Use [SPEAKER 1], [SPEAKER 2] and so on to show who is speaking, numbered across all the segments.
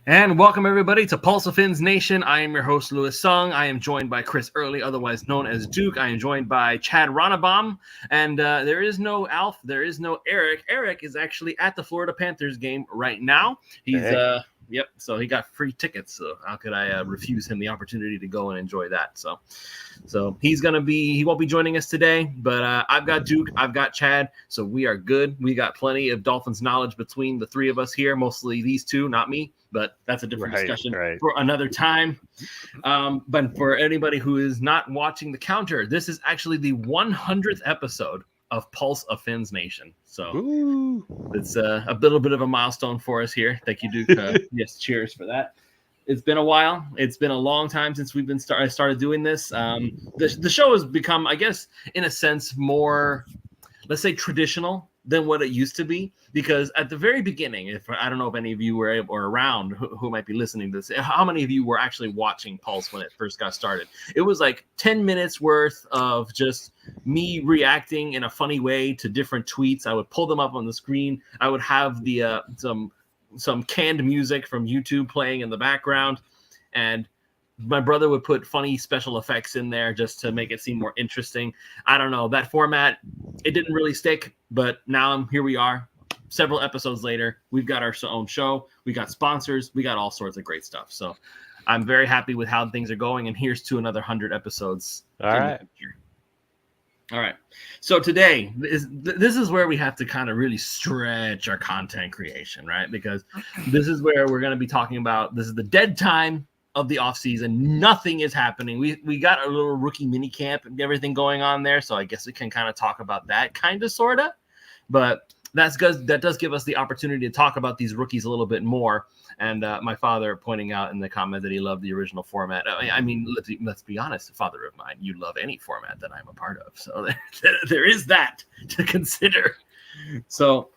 [SPEAKER 1] And welcome everybody to Pulse of Fins Nation. I am your host, Louis Sung. I am joined by Chris Early, otherwise known as Duke. I am joined by Chad Ronnebaum. And there is no Alf, there is no Eric. Eric is actually at the Florida Panthers game right now. He's so he got free tickets. So how could I refuse him the opportunity to go and enjoy that? So he won't be joining us today, but I've got Duke, I've got Chad, so we are good. We got plenty of Dolphins knowledge between the three of us here, mostly these two, not me, but that's a different discussion for another time. But for anybody who is not watching the counter, this is actually the 100th episode of Pulse of Fins Nation. So it's a little bit of a milestone for us here. Thank you, Duke. Yes, cheers for that. It's been a while. It's been a long time since we've been started doing this. The show has become, I guess, in a sense, more, let's say, traditional than what it used to be. Because at the very beginning, I don't know if any of you were around who might be listening to this, how many of you were actually watching Pulse when it first got started? It was like 10 minutes worth of just me reacting in a funny way to different tweets. I would pull them up on the screen. I would have the some canned music from YouTube playing in the background, and my brother would put funny special effects in there just to make it seem more interesting. I don't know, that format, it didn't really stick, but now here we are. Several episodes later, we've got our own show. We got sponsors. We got all sorts of great stuff. So I'm very happy with how things are going. And here's to another 100 episodes. All right. So today, this is where we have to kind of really stretch our content creation, right? Because this is where we're going to be talking about, this is the dead time of the offseason. Nothing is happening. We got a little rookie mini camp and everything going on there. So I guess we can kind of talk about that kind of, sort of. But that does give us the opportunity to talk about these rookies a little bit more. And my father pointing out in the comment that he loved the original format. I mean, let's be honest, father of mine, you love any format that I'm a part of. So there is that to consider. So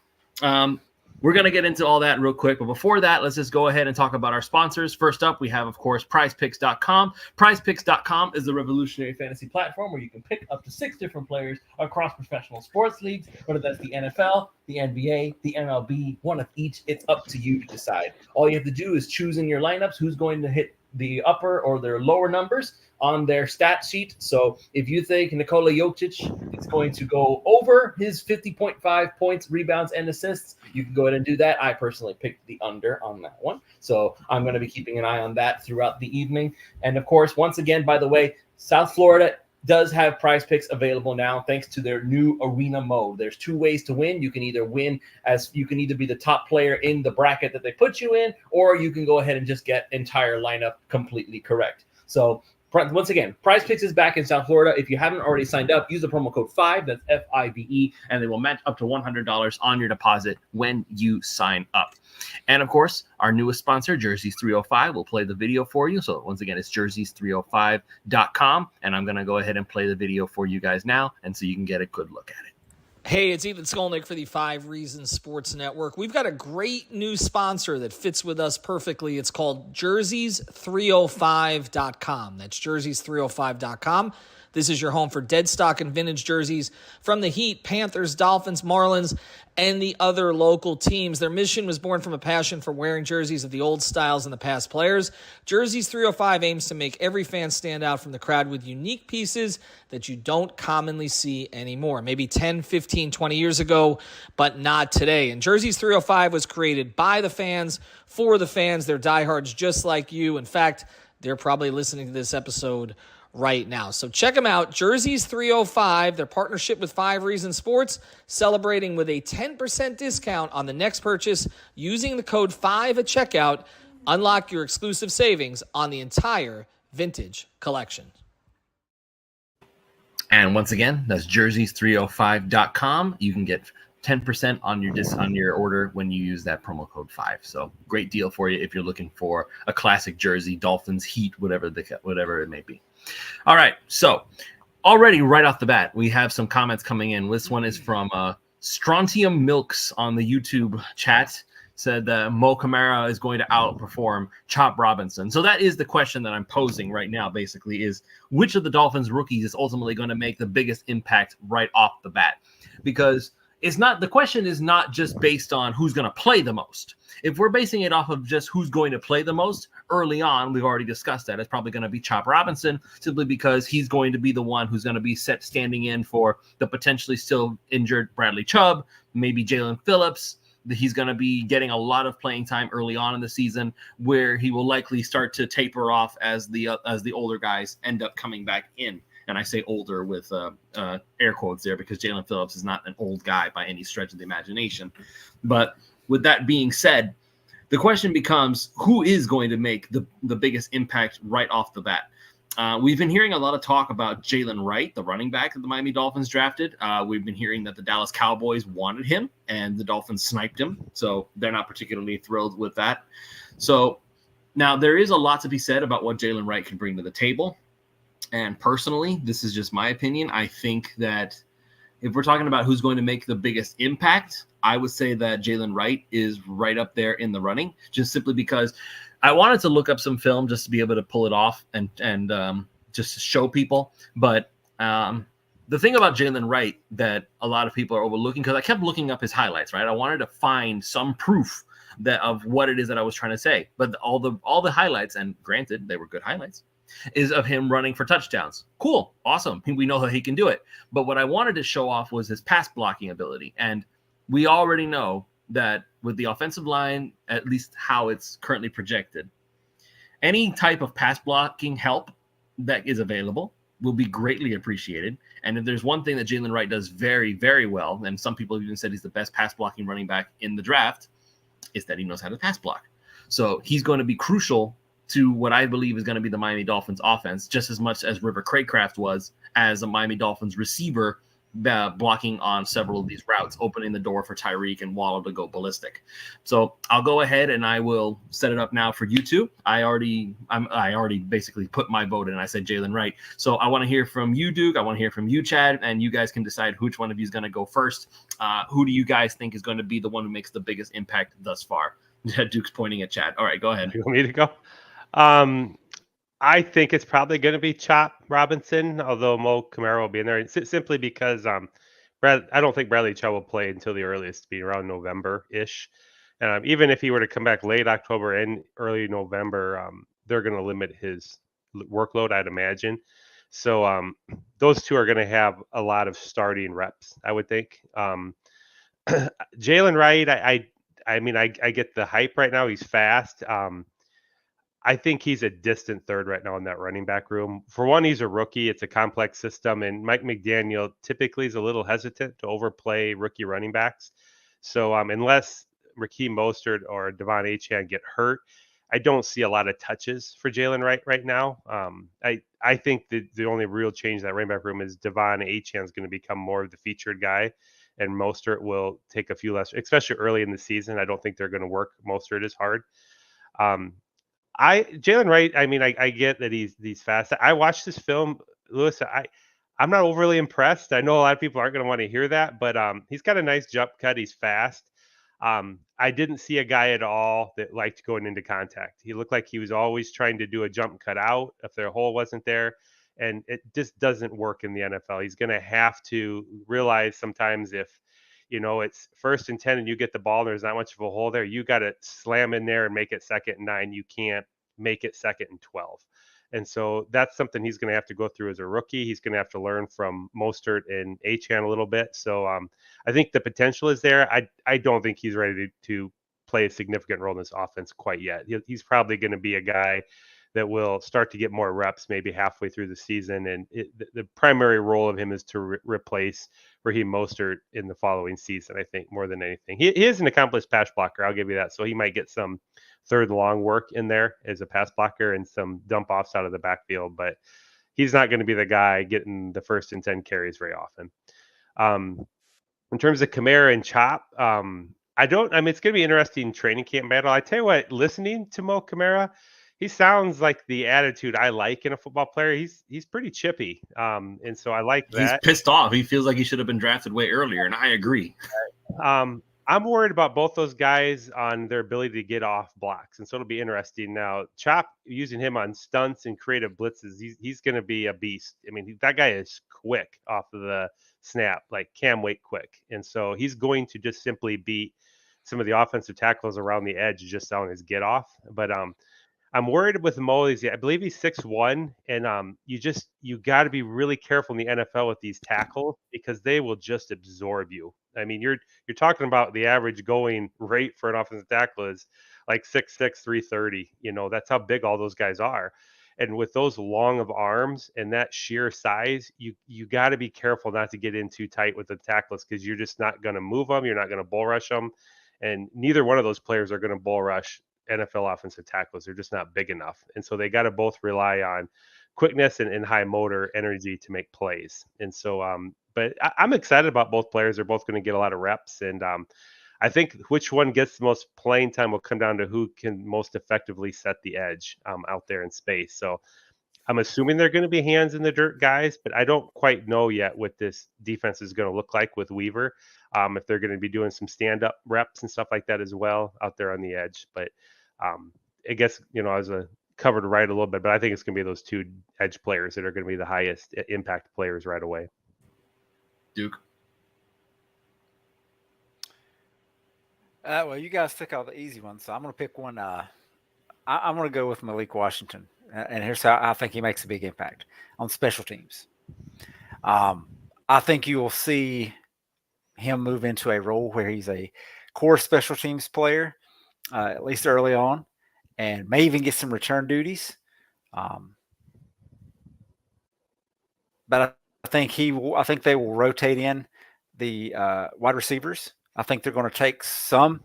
[SPEAKER 1] we're going to get into all that real quick. But before that, let's just go ahead and talk about our sponsors. First up, we have, of course, PrizePicks.com. PrizePicks.com is the revolutionary fantasy platform where you can pick up to 6 different players across professional sports leagues, whether that's the NFL, the NBA, the MLB, one of each. It's up to you to decide. All you have to do is choose in your lineups who's going to hit the upper or their lower numbers on their stat sheet. So if you think Nikola Jokic is going to go over his 50.5 points, rebounds, and assists, you can go ahead and do that. I personally picked the under on that one. So I'm going to be keeping an eye on that throughout the evening. And of course, once again, by the way, South Florida does have Prize Picks available now thanks to their new arena mode. There's 2 ways to win. You can either be the top player in the bracket that they put you in, or you can go ahead and just get entire lineup completely correct. So once again, Prize Picks is back in South Florida. If you haven't already signed up, use the promo code 5, that's FIVE, and they will match up to $100 on your deposit when you sign up. And of course, our newest sponsor, Jerseys 305, will play the video for you. So once again, it's jerseys305.com, and I'm going to go ahead and play the video for you guys now, and so you can get a good look at it.
[SPEAKER 2] Hey, it's Ethan Skolnick for the 5 Reasons Sports Network. We've got a great new sponsor that fits with us perfectly. It's called jerseys305.com. That's jerseys305.com. This is your home for dead stock and vintage jerseys from the Heat, Panthers, Dolphins, Marlins, and the other local teams. Their mission was born from a passion for wearing jerseys of the old styles and the past players. Jerseys 305 aims to make every fan stand out from the crowd with unique pieces that you don't commonly see anymore. Maybe 10, 15, 20 years ago, but not today. And Jerseys 305 was created by the fans, for the fans. They're diehards just like you. In fact, they're probably listening to this episode right now. So check them out, Jerseys 305, their partnership with 5 Reasons Sports, celebrating with a 10% discount on the next purchase using the code 5 at checkout. Unlock your exclusive savings on the entire vintage collection.
[SPEAKER 1] And once again, that's jerseys305.com. You can get 10% on your order when you use that promo code 5. So great deal for you if you're looking for a classic jersey, Dolphins, Heat, whatever it may be. All right, so already right off the bat, we have some comments coming in. This one is from Strontium Milks on the YouTube chat. Said that Mo Camara is going to outperform Chop Robinson. So that is the question that I'm posing right now, basically, is which of the Dolphins rookies is ultimately going to make the biggest impact right off the bat? Because it's not, the question is not just based on who's going to play the most. If we're basing it off of just who's going to play the most early on, we've already discussed that. It's probably going to be Chop Robinson, simply because he's going to be the one who's going to be standing in for the potentially still injured Bradley Chubb, maybe Jalen Phillips. He's going to be getting a lot of playing time early on in the season, where he will likely start to taper off as the older guys end up coming back in. And I say older with air quotes there, because Jalen Phillips is not an old guy by any stretch of the imagination. But with that being said, the question becomes, who is going to make the biggest impact right off the bat? We've been hearing a lot of talk about Jalen Wright, the running back that the Miami Dolphins drafted. We've been hearing that the Dallas Cowboys wanted him and the Dolphins sniped him. So they're not particularly thrilled with that. So now there is a lot to be said about what Jalen Wright can bring to the table. And personally, this is just my opinion, I think that if we're talking about who's going to make the biggest impact, I would say that Jalen Wright is right up there in the running, just simply because I wanted to look up some film just to be able to pull it off and just to show people. But the thing about Jalen Wright that a lot of people are overlooking, because I kept looking up his highlights, right? I wanted to find some proof that of what it is that I was trying to say. But all the highlights, and granted, they were good highlights, is of him running for touchdowns. Cool. Awesome. We know that he can do it. But what I wanted to show off was his pass blocking ability. And we already know that with the offensive line, at least how it's currently projected, any type of pass blocking help that is available will be greatly appreciated. And if there's one thing that Jalen Wright does very, very well, and some people have even said he's the best pass blocking running back in the draft, is that he knows how to pass block. So he's going to be crucial to what I believe is going to be the Miami Dolphins offense, just as much as River Craycraft was as a Miami Dolphins receiver, blocking on several of these routes, opening the door for Tyreek and Waller to go ballistic. So I'll go ahead and I will set it up now for you two. I already basically put my vote in. I said Jalen Wright. So I want to hear from you, Duke. I want to hear from you, Chad, and you guys can decide which one of you is going to go first. Who do you guys think is going to be the one who makes the biggest impact thus far? Duke's pointing at Chad. All right, go ahead.
[SPEAKER 3] You want me to go? I think it's probably going to be Chop Robinson, although Mo Camaro will be in there simply because I don't think Bradley Chubb will play until the earliest, be around November-ish. Even if he were to come back late October and early November, they're going to limit his workload, I'd imagine. So those two are going to have a lot of starting reps, I would think. Jalen Wright, I mean, I get the hype right now. He's fast. I think he's a distant third right now in that running back room. For one, he's a rookie. It's a complex system, and Mike McDaniel typically is a little hesitant to overplay rookie running backs. So unless Raheem Mostert or Devon Achane get hurt, I don't see a lot of touches for Jalen Wright right now. I think the only real change in that running back room is Devon Achane is going to become more of the featured guy, and Mostert will take a few less, especially early in the season. I don't think they're going to work Mostert as hard. Jalen Wright, I mean, I get that he's fast. I watched this film, Lewis. I'm not overly impressed. I know a lot of people aren't going to want to hear that, but he's got a nice jump cut. He's fast. I didn't see a guy at all that liked going into contact. He looked like he was always trying to do a jump cut out if their hole wasn't there, and it just doesn't work in the NFL. He's going to have to realize sometimes if it's 1st and 10 and you get the ball, there's not much of a hole there, you got to slam in there and make it 2nd and 9. You can't make it 2nd and 12. And so that's something he's going to have to go through as a rookie. He's going to have to learn from Mostert and Achane a little bit. So I think the potential is there. I don't think he's ready to play a significant role in this offense quite yet. He's probably going to be a guy that will start to get more reps maybe halfway through the season. And the primary role of him is to replace Raheem Mostert in the following season, I think, more than anything. He is an accomplished pass blocker, I'll give you that. So he might get some third and long work in there as a pass blocker and some dump offs out of the backfield, but he's not going to be the guy getting the 1st and 10 carries very often. In terms of Kamara and Chop, it's going to be an interesting training camp battle. I tell you what, listening to Mo Kamara, he sounds like the attitude I like in a football player. He's pretty chippy, and so I like that.
[SPEAKER 1] He's pissed off. He feels like he should have been drafted way earlier, and I agree.
[SPEAKER 3] I'm worried about both those guys on their ability to get off blocks, and so it'll be interesting. Now, Chop using him on stunts and creative blitzes, he's going to be a beast. I mean, that guy is quick off of the snap, like Cam Wake quick, and so he's going to just simply beat some of the offensive tackles around the edge just on his get off. But I'm worried with Mosley. I believe he's 6'1", and you got to be really careful in the NFL with these tackles because they will just absorb you. I mean, you're talking about the average going rate for an offensive tackle is like 6'6", 330. You know, that's how big all those guys are. And with those long of arms and that sheer size, you got to be careful not to get in too tight with the tackles because you're just not going to move them. You're not going to bull rush them, and neither one of those players are going to bull rush NFL offensive tackles. They're just not big enough. And so they got to both rely on quickness and high motor energy to make plays. And so, but I'm excited about both players. They're both going to get a lot of reps. And I think which one gets the most playing time will come down to who can most effectively set the edge out there in space. So I'm assuming they're going to be hands in the dirt guys, but I don't quite know yet what this defense is going to look like with Weaver. If they're going to be doing some stand-up reps and stuff like that as well out there on the edge. But I guess, I was covered right a little bit, but I think it's going to be those two edge players that are going to be the highest impact players right away.
[SPEAKER 1] Duke.
[SPEAKER 4] Well, you guys took all the easy ones, so I'm going to pick one. I'm going to go with Malik Washington, and here's how I think he makes a big impact on special teams. I think you will see him move into a role where he's a core special teams player, at least early on, and may even get some return duties. But I think they will rotate in the wide receivers. I think they're going to take some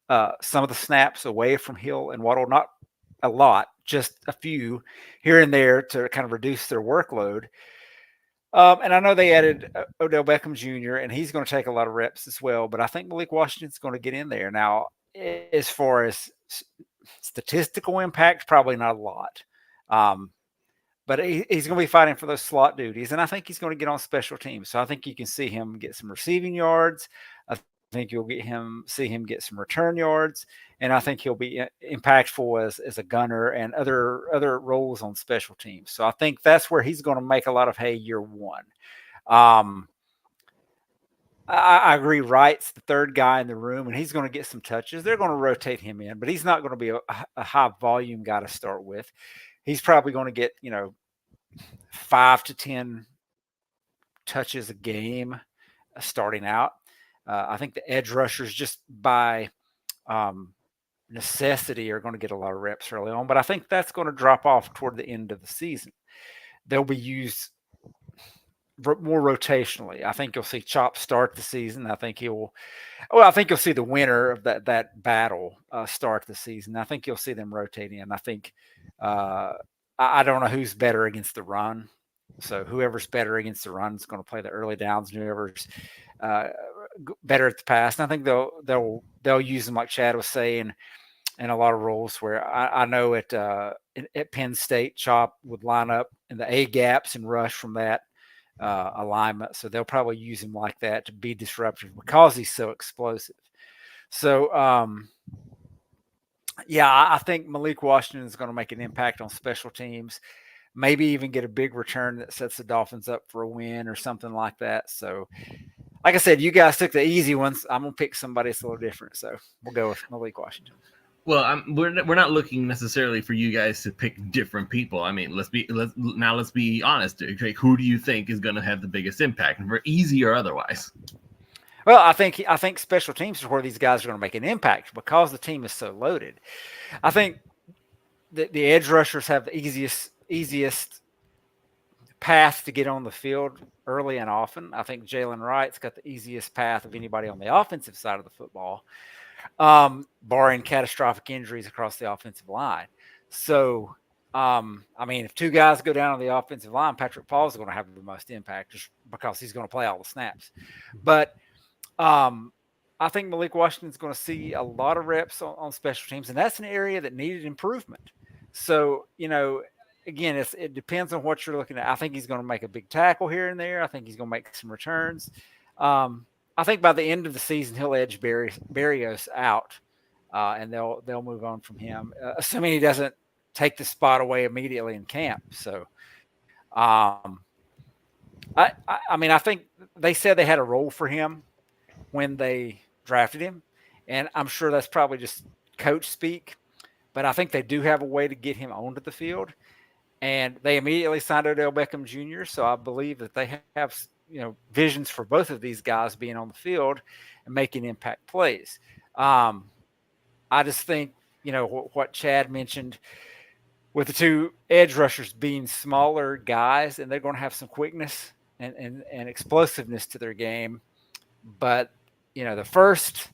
[SPEAKER 4] of the snaps away from Hill and Waddle, not a lot, just a few here and there to kind of reduce their workload. And I know they added Odell Beckham Jr., and he's going to take a lot of reps as well. But I think Malik Washington's going to get in there. Now, as far as statistical impact, probably not a lot. But he's going to be fighting for those slot duties, and I think he's going to get on special teams. So I think you can see him get some receiving yards. I think you'll see him get some return yards, and I think he'll be impactful as a gunner and other roles on special teams. So I think that's where he's going to make a lot of hay year one. I agree. Wright's the third guy in the room, and he's going to get some touches. They're going to rotate him in, but he's not going to be a high volume guy to start with. He's probably going to get 5 to 10 touches a game starting out. I think the edge rushers just by necessity are going to get a lot of reps early on, but I think that's going to drop off toward the end of the season. They'll be used more rotationally. I think you'll see Chop start the season. I think you'll see the winner of that battle start the season. I think you'll see them rotate in. I think I don't know who's better against the run. So whoever's better against the run is going to play the early downs. And whoever's better at the pass, and I think they'll use them like Chad was saying in a lot of roles. Where I know at Penn State, Chop would line up in the A gaps and rush from that alignment. So they'll probably use him like that to be disruptive because he's so explosive. So I think Malik Washington is going to make an impact on special teams. Maybe even get a big return that sets the Dolphins up for a win or something like that. So, like I said, you guys took the easy ones. I'm going to pick somebody that's a little different. So we'll go with Malik Washington.
[SPEAKER 1] Well, we're not looking necessarily for you guys to pick different people. I mean, let's be honest. Okay, who do you think is going to have the biggest impact, for easy or otherwise?
[SPEAKER 4] Well, I think special teams is where these guys are going to make an impact because the team is so loaded. I think the edge rushers have the easiest path to get on the field early and often. I think Jalen Wright's got the easiest path of anybody on the offensive side of the football, barring catastrophic injuries across the offensive line. So, if two guys go down on the offensive line, Patrick Paul is going to have the most impact just because he's going to play all the snaps. But I think Malik Washington's going to see a lot of reps on special teams, and that's an area that needed improvement. So, again, it depends on what you're looking at. I think he's going to make a big tackle here and there. I think he's going to make some returns. I I think by the end of the season he'll edge Berrios out, and they'll move on from him, assuming he doesn't take the spot away immediately in camp. So, I mean, I think they said they had a role for him when they drafted him, and I'm sure that's probably just coach speak. But I think they do have a way to get him onto the field, and they immediately signed Odell Beckham Jr. So I believe that they have visions for both of these guys being on the field and making impact plays. I just think what Chad mentioned with the two edge rushers being smaller guys, and they're going to have some quickness and explosiveness to their game. But the first,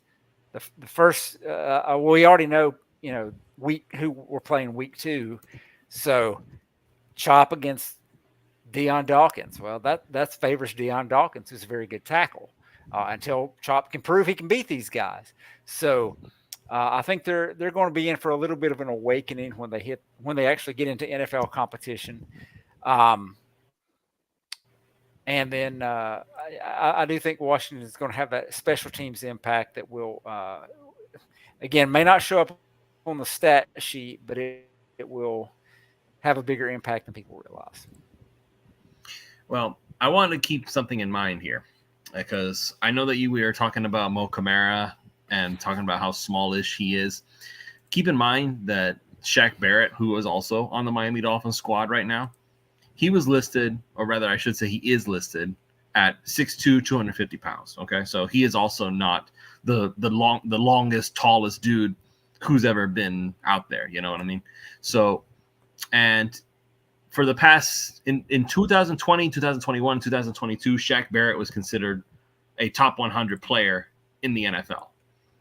[SPEAKER 4] we already know who we're playing week 2, so Chop against Deion Dawkins. Well, that favors Deion Dawkins, who's a very good tackle, until Chop can prove he can beat these guys. So I think they're going to be in for a little bit of an awakening when they actually get into NFL competition. And then I do think Washington is going to have that special teams impact that will, again, may not show up on the stat sheet, but it will have a bigger impact than people realize.
[SPEAKER 1] Well, I wanted to keep something in mind here because I know that we are talking about Mo Kamara and talking about how smallish he is. Keep in mind that Shaq Barrett, who is also on the Miami Dolphins squad right now, he was listed, or rather I should say he is listed at 6'2", 250 pounds. Okay, so he is also not the longest, tallest dude who's ever been out there. You know what I mean? So, and for the past in 2020, 2021, 2022, Shaq Barrett was considered a top 100 player in the NFL.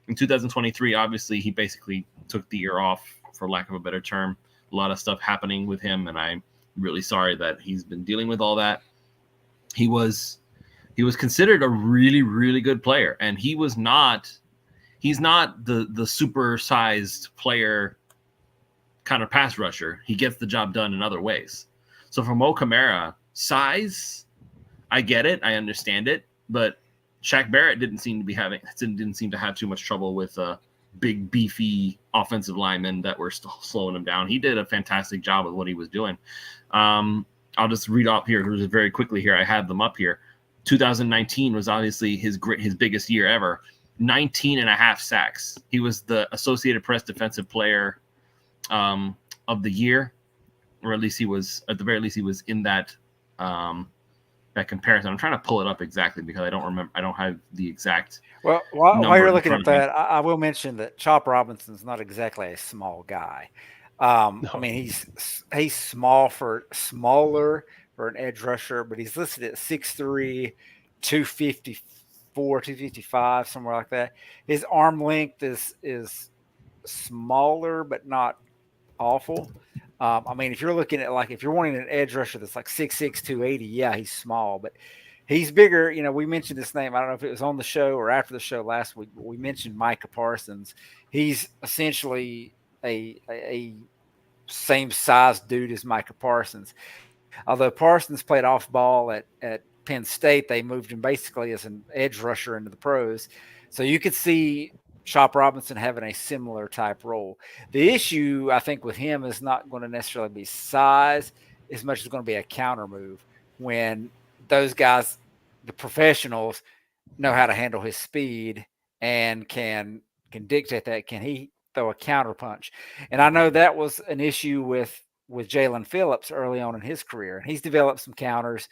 [SPEAKER 1] In 2023, obviously, he basically took the year off, for lack of a better term. A lot of stuff happening with him, and I'm really sorry that he's been dealing with all that. He was considered a really, really good player, and he's not the super-sized player kind of pass rusher. He gets the job done in other ways. So for Mo Kamara, size, I get it, I understand it, but Shaq Barrett didn't seem to have too much trouble with big, beefy offensive linemen that were slowing him down. He did a fantastic job with what he was doing. I'll just read off here very quickly here. I have them up here. 2019 was obviously his biggest year ever. 19 and a half sacks. He was the Associated Press Defensive Player of the year, or at least he was in that that comparison. I'm trying to pull it up exactly because I don't remember. I don't have the exact.
[SPEAKER 4] Well, while you're looking at that, I will mention that Chop Robinson's not exactly a small guy. No. I mean, he's smaller for an edge rusher, but he's listed at 6'3", 254, 255, somewhere like that. His arm length is smaller, but not awful. I mean, if you're looking at if you're wanting an edge rusher that's like 6'6", 280, yeah, he's small, but he's bigger. We mentioned this name. I don't know if it was on the show or after the show last week, but we mentioned Micah Parsons. He's essentially a same size dude as Micah Parsons. Although Parsons played off ball at Penn State, they moved him basically as an edge rusher into the pros. So you could see Chop Robinson having a similar type role. The issue, I think, with him is not going to necessarily be size as much as it's going to be a counter move when those guys, the professionals, know how to handle his speed and can dictate that. Can he throw a counter punch? And I know that was an issue with Jalen Phillips early on in his career. He's developed some counters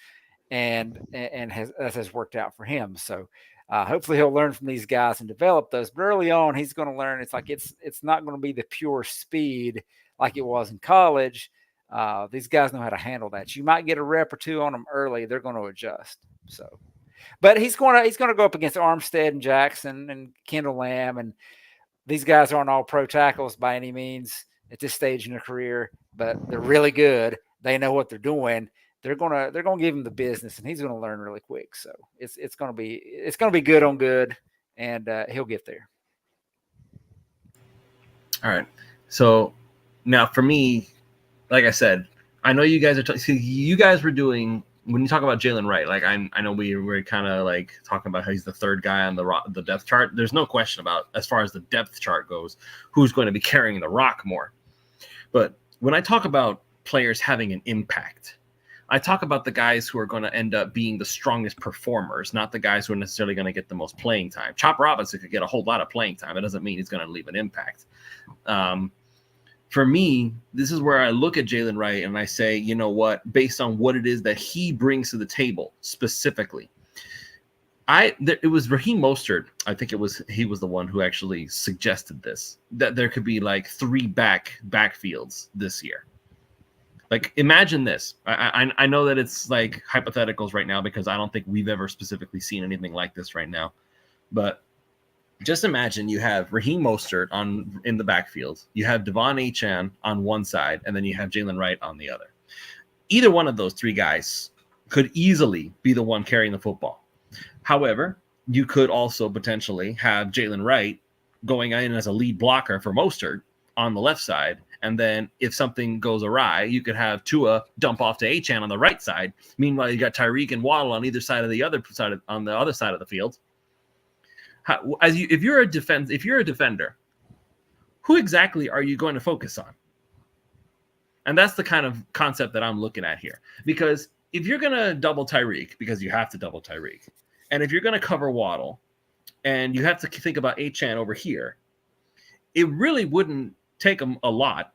[SPEAKER 4] and has worked out for him. So hopefully he'll learn from these guys and develop those. But early on, he's going to learn. It's not going to be the pure speed like it was in college. These guys know how to handle that. You might get a rep or two on them early. They're going to adjust. So, but he's going to go up against Armstead and Jackson and Kendall Lamb, and these guys aren't all pro tackles by any means at this stage in their career, but they're really good. They know what they're doing. They're gonna give him the business, and he's gonna learn really quick. So it's gonna be good on good, and he'll get there.
[SPEAKER 1] All right. So now for me, like I said, I know you guys are. You guys were doing when you talk about Jalen Wright, like I know we're kind of like talking about how he's the third guy on the depth chart. There's no question about, as far as the depth chart goes, who's going to be carrying the rock more. But when I talk about players having an impact, I talk about the guys who are going to end up being the strongest performers, not the guys who are necessarily going to get the most playing time. Chop Robinson could get a whole lot of playing time. It doesn't mean he's going to leave an impact. For me, this is where I look at Jalen Wright and I say, you know what, based on what it is that he brings to the table specifically. It was Raheem Mostert. I think he was the one who actually suggested this, that there could be like 3 backfields this year. Like, imagine this. I know that it's like hypotheticals right now because I don't think we've ever specifically seen anything like this right now. But just imagine you have Raheem Mostert in the backfield. You have Devon Achane on one side, and then you have Jalen Wright on the other. Either one of those 3 guys could easily be the one carrying the football. However, you could also potentially have Jalen Wright going in as a lead blocker for Mostert on the left side. And then if something goes awry, you could have Tua dump off to Achane on the right side. Meanwhile, you got Tyreek and Waddle on either side of the other side on the other side of the field. If you're a defender, who exactly are you going to focus on? And that's the kind of concept that I'm looking at here. Because if you're going to double Tyreek, because you have to double Tyreek, and if you're going to cover Waddle, and you have to think about Achane over here, it really wouldn't take a lot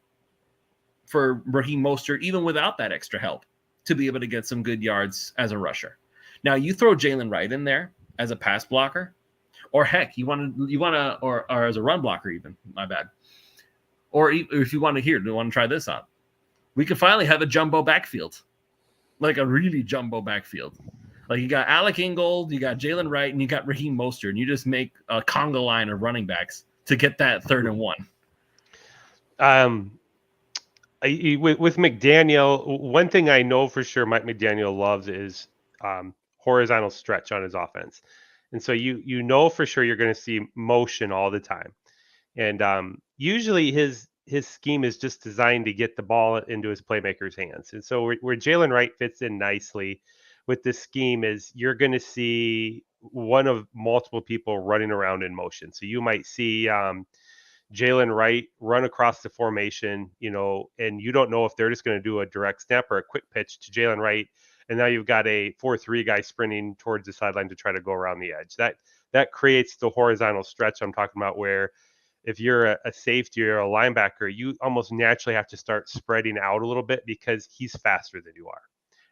[SPEAKER 1] for Raheem Mostert, even without that extra help, to be able to get some good yards as a rusher. Now, you throw Jalen Wright in there as a pass blocker, or heck, you want to, or as a run blocker even. My bad. Or if you want to try this out, we could finally have a jumbo backfield, like a really jumbo backfield. Like you got Alec Ingold, you got Jalen Wright, and you got Raheem Mostert, and you just make a conga line of running backs to get that 3rd and 1.
[SPEAKER 3] With McDaniel, one thing I know for sure Mike McDaniel loves is horizontal stretch on his offense. And so you know for sure you're going to see motion all the time. And usually his scheme is just designed to get the ball into his playmakers' hands. And so where Jalen Wright fits in nicely with this scheme is you're going to see one of multiple people running around in motion. So you might see Jalen Wright run across the formation, and you don't know if they're just going to do a direct snap or a quick pitch to Jalen Wright. And now you've got a 4-3 guy sprinting towards the sideline to try to go around the edge. That creates the horizontal stretch I'm talking about, where if you're a safety or a linebacker, you almost naturally have to start spreading out a little bit because he's faster than you are.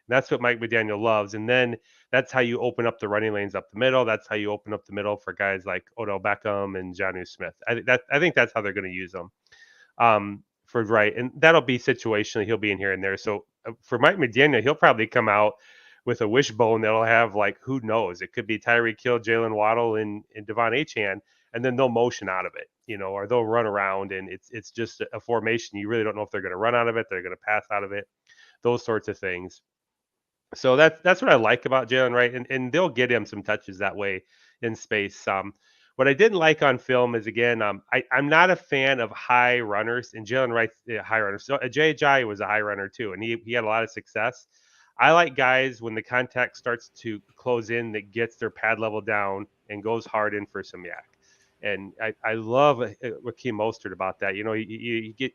[SPEAKER 3] And that's what Mike McDaniel loves. And then that's how you open up the running lanes up the middle. That's how you open up the middle for guys like Odell Beckham and Jonnu Smith. I think that's how they're going to use them for Wright. And that'll be situationally. He'll be in here and there. So for Mike McDaniel, he'll probably come out with a wishbone that'll have, like, who knows? It could be Tyreek Hill, Jalen Waddle, and Devon Achane, and then they'll motion out of it, or they'll run around, and it's just a formation. You really don't know if they're going to run out of it, they're going to pass out of it, those sorts of things. So that's what I like about Jalen Wright, and they'll get him some touches that way in space. What I didn't like on film is, again, I'm not a fan of high runners, and Jalen Wright's a high runner. So Jai was a high runner too, and he had a lot of success. I like guys when the contact starts to close in that gets their pad level down and goes hard in for some yak. And I love Raheem Mostert about that.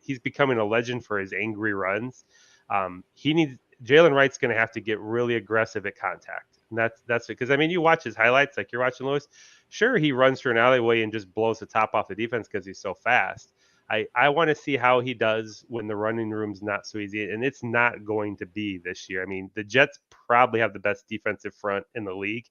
[SPEAKER 3] He's becoming a legend for his angry runs. Jalen Wright's going to have to get really aggressive at contact. And that's it. Because, you watch his highlights, like you're watching Lewis. Sure, he runs through an alleyway and just blows the top off the defense because he's so fast. I want to see how he does when the running room's not so easy. And it's not going to be this year. The Jets probably have the best defensive front in the league.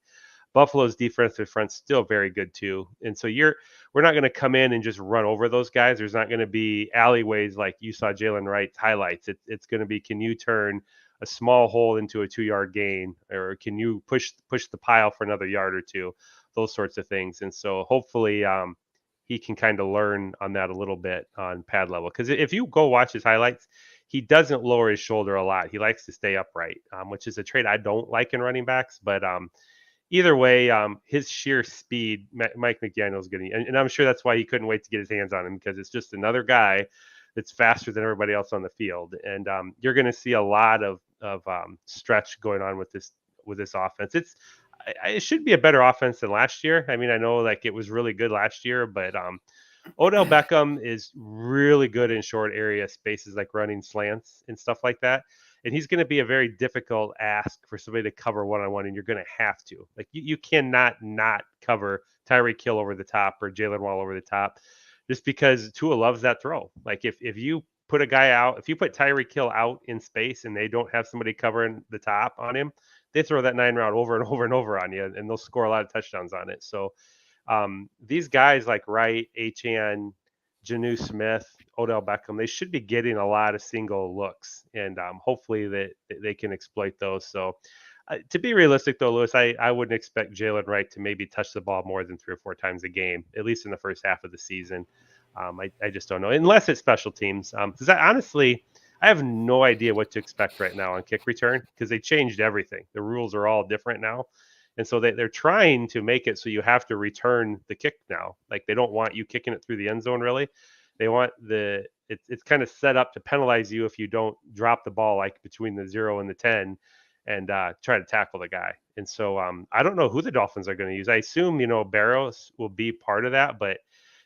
[SPEAKER 3] Buffalo's defensive front's still very good too. And so we're not going to come in and just run over those guys. There's not going to be alleyways like you saw Jalen Wright's highlights. It's going to be, can you turn a small hole into a 2-yard gain, or can you push the pile for another yard or two, those sorts of things. And so hopefully he can kind of learn on that a little bit on pad level. Because if you go watch his highlights, he doesn't lower his shoulder a lot. He likes to stay upright, which is a trait I don't like in running backs. But either way, his sheer speed, Mike McDaniel's getting, and I'm sure that's why he couldn't wait to get his hands on him, because it's just another guy that's faster than everybody else on the field. And you're going to see a lot of of stretch going on with this offense. It should be a better offense than last year. I mean, I know like it was really good last year, but Odell Beckham is really good in short area spaces, like running slants and stuff like that. And he's going to be a very difficult ask for somebody to cover one-on-one, and you're going to have to. Like you cannot not cover Tyreek Hill over the top or Jalen Wall over the top, just because Tua loves that throw. Like if you put a guy out, if you put Tyreek Hill out in space and they don't have somebody covering the top on him, they throw that 9 route over and over and over on you, and they'll score a lot of touchdowns on it. So these guys like Wright, Achane, Janu Smith, Odell Beckham, they should be getting a lot of single looks, and hopefully that they can exploit those. So to be realistic though, Lewis, I wouldn't expect Jalen Wright to maybe touch the ball more than 3 or 4 times a game, at least in the first half of the season. I just don't know, unless it's special teams. Because honestly, I have no idea what to expect right now on kick return, because they changed everything. The rules are all different now. And so they're trying to make it so you have to return the kick now. Like they don't want you kicking it through the end zone, really. They want it's kind of set up to penalize you if you don't drop the ball like between the 0 and the 10 and try to tackle the guy. And so I don't know who the Dolphins are going to use. I assume, Barrows will be part of that, but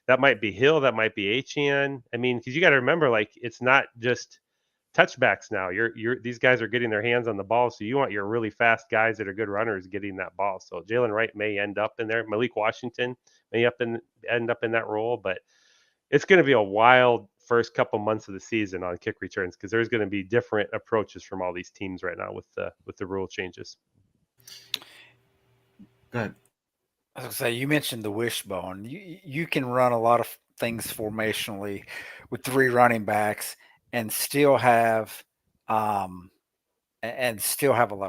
[SPEAKER 3] that might be Hill, that might be Achane. I mean, because you got to remember, like, it's not just touchbacks now. These guys are getting their hands on the ball, so you want your really fast guys that are good runners getting that ball. So Jalen Wright may end up in there. Malik Washington may end up in that role, but it's going to be a wild first couple months of the season on kick returns, because there's going to be different approaches from all these teams right now with the rule changes.
[SPEAKER 1] Go ahead.
[SPEAKER 4] I was going to say, you mentioned the wishbone. You can run a lot of things formationally with 3 running backs and still have a lot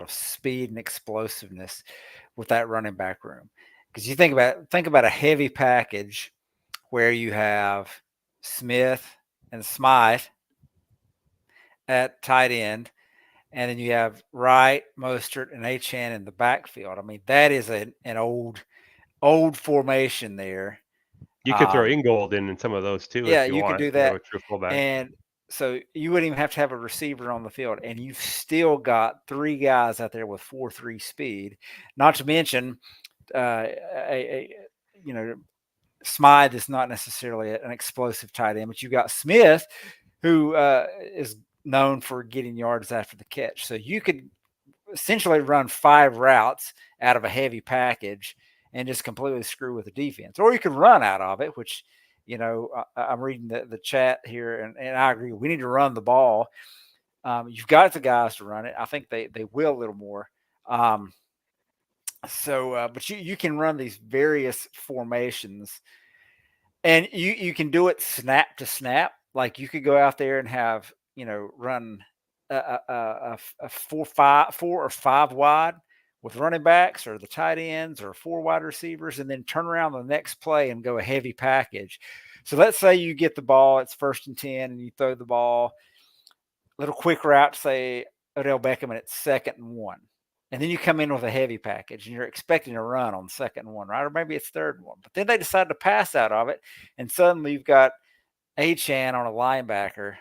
[SPEAKER 4] of speed and explosiveness with that running back room. Because you think about a heavy package where you have Smith and Smythe at tight end, and then you have Wright, Mostert, and Achane in the backfield. I mean, that is an old formation there.
[SPEAKER 3] You could throw Ingold in some of those too.
[SPEAKER 4] Yeah,
[SPEAKER 3] if you
[SPEAKER 4] could do that.
[SPEAKER 3] True fullback.
[SPEAKER 4] And so you wouldn't even have to have a receiver on the field, and you've still got 3 guys out there with 4.3 speed. Not to mention, Smythe is not necessarily an explosive tight end, but you've got Smith, who is known for getting yards after the catch. So you could essentially run 5 routes out of a heavy package and just completely screw with the defense. Or you could run out of it, which, I'm reading the chat here, and I agree. We need to run the ball. You've got the guys to run it. I think they will a little more. But you can run these various formations, and you can do it snap to snap. Like you could go out there and have, run a 4 or 5 wide with running backs or the tight ends or 4 wide receivers, and then turn around the next play and go a heavy package. So let's say you get the ball, it's 1st and 10, and you throw the ball, little quick route, say Odell Beckham, and it's 2nd and 1. And then you come in with a heavy package, and you're expecting a run on 2nd and 1, right? Or maybe it's 3rd and 1. But then they decide to pass out of it, and suddenly you've got Achane on a linebacker.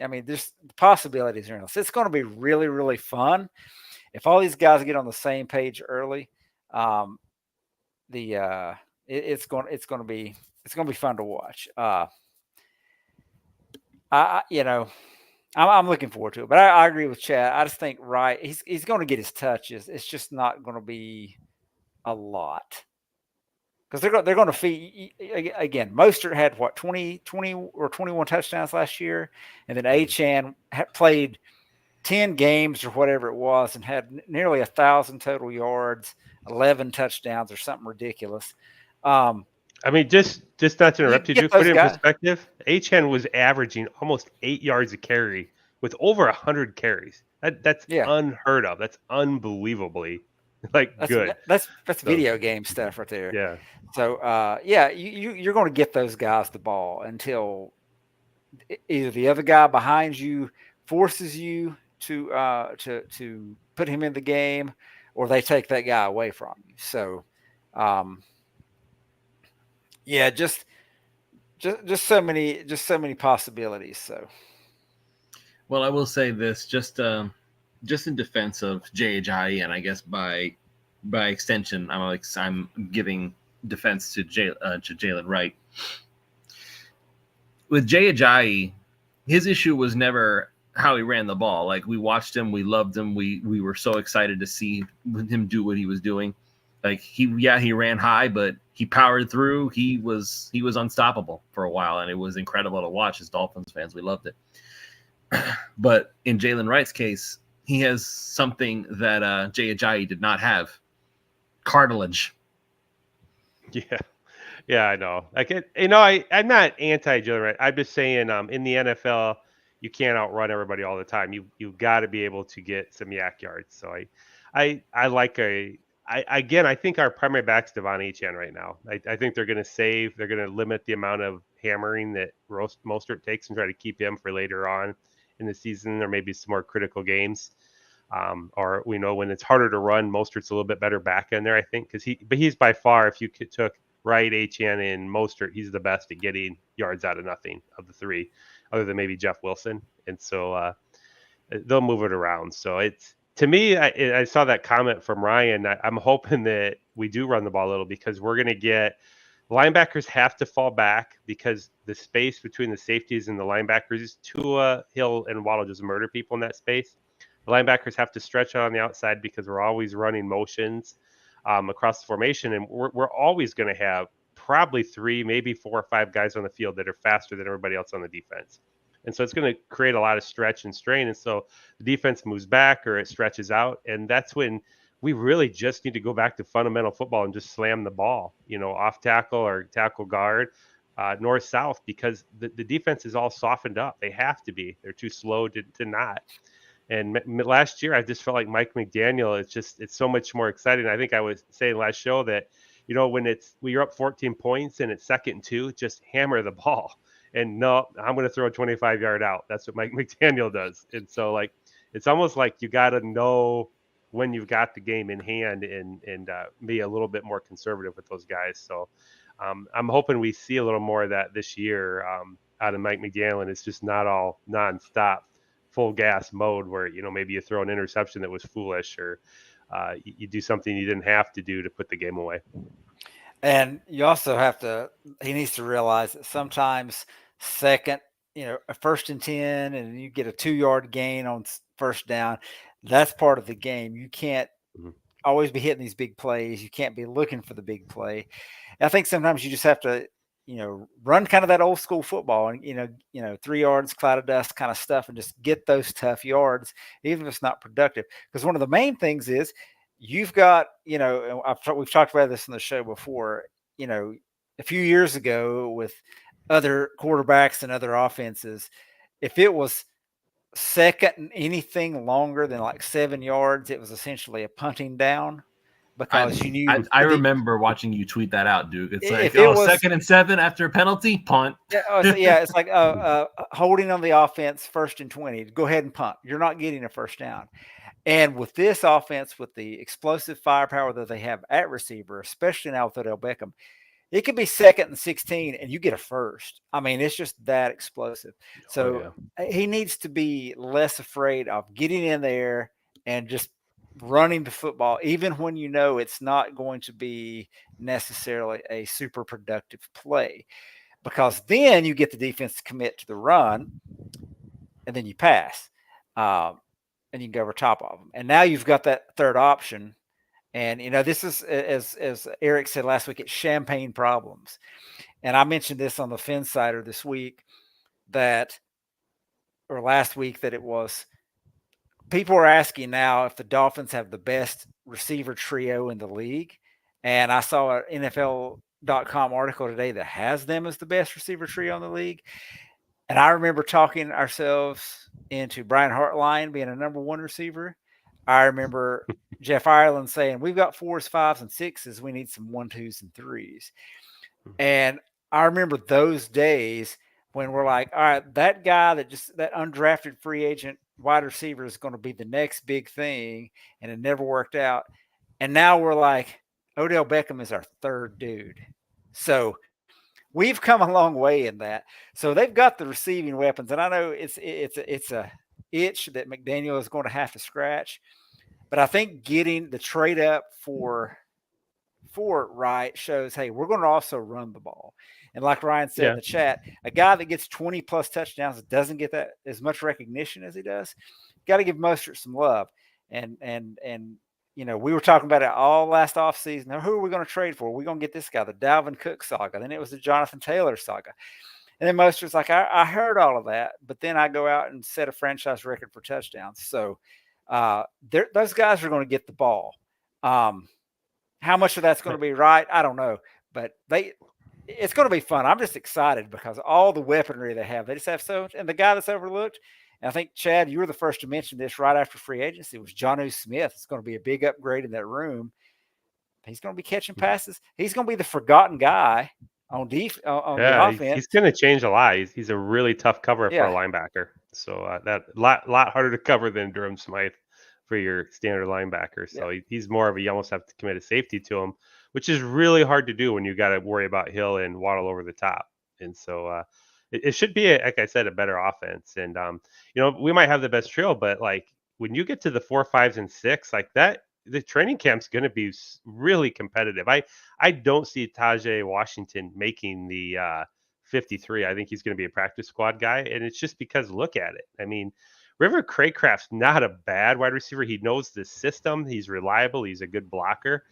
[SPEAKER 4] I mean, the possibilities are endless. It's going to be really, really fun. If all these guys get on the same page early, it's going to be fun to watch. I'm looking forward to it, but I agree with Chad. I just think Wright, he's going to get his touches. It's just not going to be a lot, because they're going to feed again. Mostert had 20 or 21 touchdowns last year, and then Achane had played 10 games or whatever it was and had nearly 1,000 total yards, 11 touchdowns or something ridiculous.
[SPEAKER 3] I mean, just not to interrupt you, Duke, put it in perspective. Achane was averaging almost 8 yards a carry with over 100 carries. That's unheard of. That's unbelievably good.
[SPEAKER 4] That's video game stuff right there.
[SPEAKER 3] Yeah.
[SPEAKER 4] So you're going to get those guys the ball until either the other guy behind you forces you to put him in the game, or they take that guy away from you. So, just so many possibilities. So,
[SPEAKER 1] well, I will say this: just just in defense of Jay and I guess by extension, I'm giving defense to Jalen Wright. With Jay Ajayi, his issue was never how he ran the ball. Like, we watched him, we loved him, we were so excited to see him do what he was doing. Like, he ran high, but he powered through. He was unstoppable for a while, and it was incredible to watch. As Dolphins fans, we loved it. But in Jalen Wright's case, he has something that Jay Ajayi did not have: cartilage.
[SPEAKER 3] Yeah, I know. I'm not anti-Jalen Wright. I'm just saying, in the NFL, you can't outrun everybody all the time. You got to be able to get some yak yards. So I think our primary back's Devon Achane right now. I think they're going to limit the amount of hammering that Mostert takes and try to keep him for later on in the season, or maybe some more critical games. Or we know when it's harder to run, Mostert's a little bit better back in there, I think, but he's by far, if you took Wright, Achane, and Mostert, he's the best at getting yards out of nothing of the three, other than maybe Jeff Wilson. And so they'll move it around. So it's, to me, I saw that comment from Ryan. I'm hoping that we do run the ball a little, because we're going to get linebackers have to fall back, because the space between the safeties and the linebackers, Tua, Hill, and Waddle just murder people in that space. The linebackers have to stretch out on the outside, because we're always running motions across the formation, and we're always going to have probably 3, maybe 4 or 5 guys on the field that are faster than everybody else on the defense. And so it's going to create a lot of stretch and strain. And so the defense moves back or it stretches out. And that's when we really just need to go back to fundamental football and just slam the ball, off tackle or tackle guard, north, south, because the defense is all softened up. They have to be. They're too slow to not. And last year, I just felt like Mike McDaniel, it's so much more exciting. I think I was saying last show that, when you're up 14 points and it's 2nd and 2, just hammer the ball. And no, I'm going to throw a 25-yard out. That's what Mike McDaniel does. And so, it's almost like you got to know when you've got the game in hand and be a little bit more conservative with those guys. So I'm hoping we see a little more of that this year out of Mike McDaniel. And it's just not all nonstop, full gas mode where, maybe you throw an interception that was foolish, or you do something you didn't have to do to put the game away.
[SPEAKER 4] And you also he needs to realize that sometimes second, a 1st and 10, and you get a 2-yard gain on first down. That's part of the game. You can't always be hitting these big plays. You can't be looking for the big play. I think sometimes you just have to, run kind of that old school football and, 3 yards, cloud of dust kind of stuff, and just get those tough yards, even if it's not productive. Because one of the main things is you've got, we've talked about this in the show before, a few years ago with other quarterbacks and other offenses, if it was second and anything longer than like 7 yards, it was essentially a punting down. Because you knew,
[SPEAKER 1] I remember watching you tweet that out, Duke. It's like,
[SPEAKER 4] it was
[SPEAKER 1] 2nd and 7 after a penalty, punt.
[SPEAKER 4] It's like holding on the offense, 1st and 20. Go ahead and punt. You're not getting a first down. And with this offense, with the explosive firepower that they have at receiver, especially now with Odell Beckham, it could be 2nd and 16 and you get a first. I mean, it's just that explosive. So he needs to be less afraid of getting in there and just running the football, even when it's not going to be necessarily a super productive play, because then you get the defense to commit to the run and then you pass. And you can go over top of them. And now you've got that third option. And, this is, as Eric said last week, it's champagne problems. And I mentioned this on the Finsider this week last week, that it was, people are asking now if the Dolphins have the best receiver trio in the league. And I saw an NFL.com article today that has them as the best receiver trio in the league. And I remember talking ourselves into Brian Hartline being a number 1 receiver. I remember Jeff Ireland saying, we've got 4s, 5s, and 6s. We need some 1, 2s, and 3s. And I remember those days when we're like, all right, that guy that undrafted free agent wide receiver is going to be the next big thing. And it never worked out. And now we're like, Odell Beckham is our 3rd dude. So we've come a long way in that. So they've got the receiving weapons, and I know it's a itch that McDaniel is going to have to scratch. But I think getting the trade up for Wright shows, hey, we're going to also run the ball. And like Ryan said in the chat, a guy that gets 20 plus touchdowns doesn't get that as much recognition as he does. Got to give Mostert some love. And we were talking about it all last offseason. Now, who are we going to trade for? We're going to get this guy, the Dalvin Cook saga. Then it was the Jonathan Taylor saga. And then Mostert's like, I heard all of that, but then I go out and set a franchise record for touchdowns. So those guys are going to get the ball. How much of that's going to be right, I don't know. But it's going to be fun. I'm just excited because all the weaponry they have just so much. And the guy that's overlooked, and I think, Chad, you were the first to mention this right after free agency, was Jonnu Smith. It's going to be a big upgrade in that room. He's going to be catching passes. He's going to be the forgotten guy on the offense.
[SPEAKER 3] He's going to change a lot. He's a really tough cover for a linebacker. So that lot harder to cover than Durham Smythe for your standard linebacker. So he's more of you almost have to commit a safety to him, which is really hard to do when you got to worry about Hill and Waddle over the top. And so it should be, like I said, a better offense. And, we might have the best trio, but like when you get to the 4, 5s, and 6 like that, the training camp's going to be really competitive. I don't see Tajay Washington making the 53. I think he's going to be a practice squad guy. And it's just because look at it. I mean, River Craycraft's not a bad wide receiver. He knows the system. He's reliable. He's a good blocker.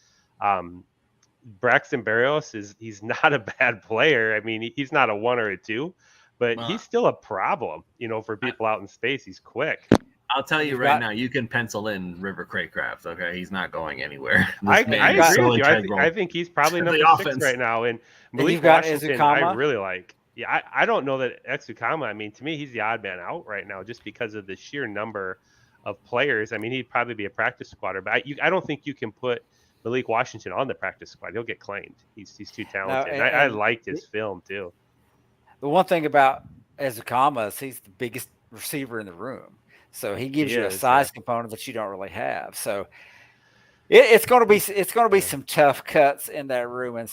[SPEAKER 3] Braxton Berrios he's not a bad player. I mean, he's not a 1 or a 2, but he's still a problem, for people out in space. He's quick.
[SPEAKER 1] I'll tell you right now, you can pencil in River Craycraft. Okay, he's not going anywhere.
[SPEAKER 3] I agree with you. I think he's probably number 6 right now. And Malik Washington, I really like. Yeah, I don't know that Exukama. I mean, to me, he's the odd man out right now, just because of the sheer number of players. I mean, he'd probably be a practice squatter, but I don't think you can put Malik Washington on the practice squad. He'll get claimed. He's too talented. No, I liked his film too.
[SPEAKER 4] The one thing about Ezukama is he's the biggest receiver in the room. So he gives you a size component that you don't really have. So it's going to be some tough cuts in that room, and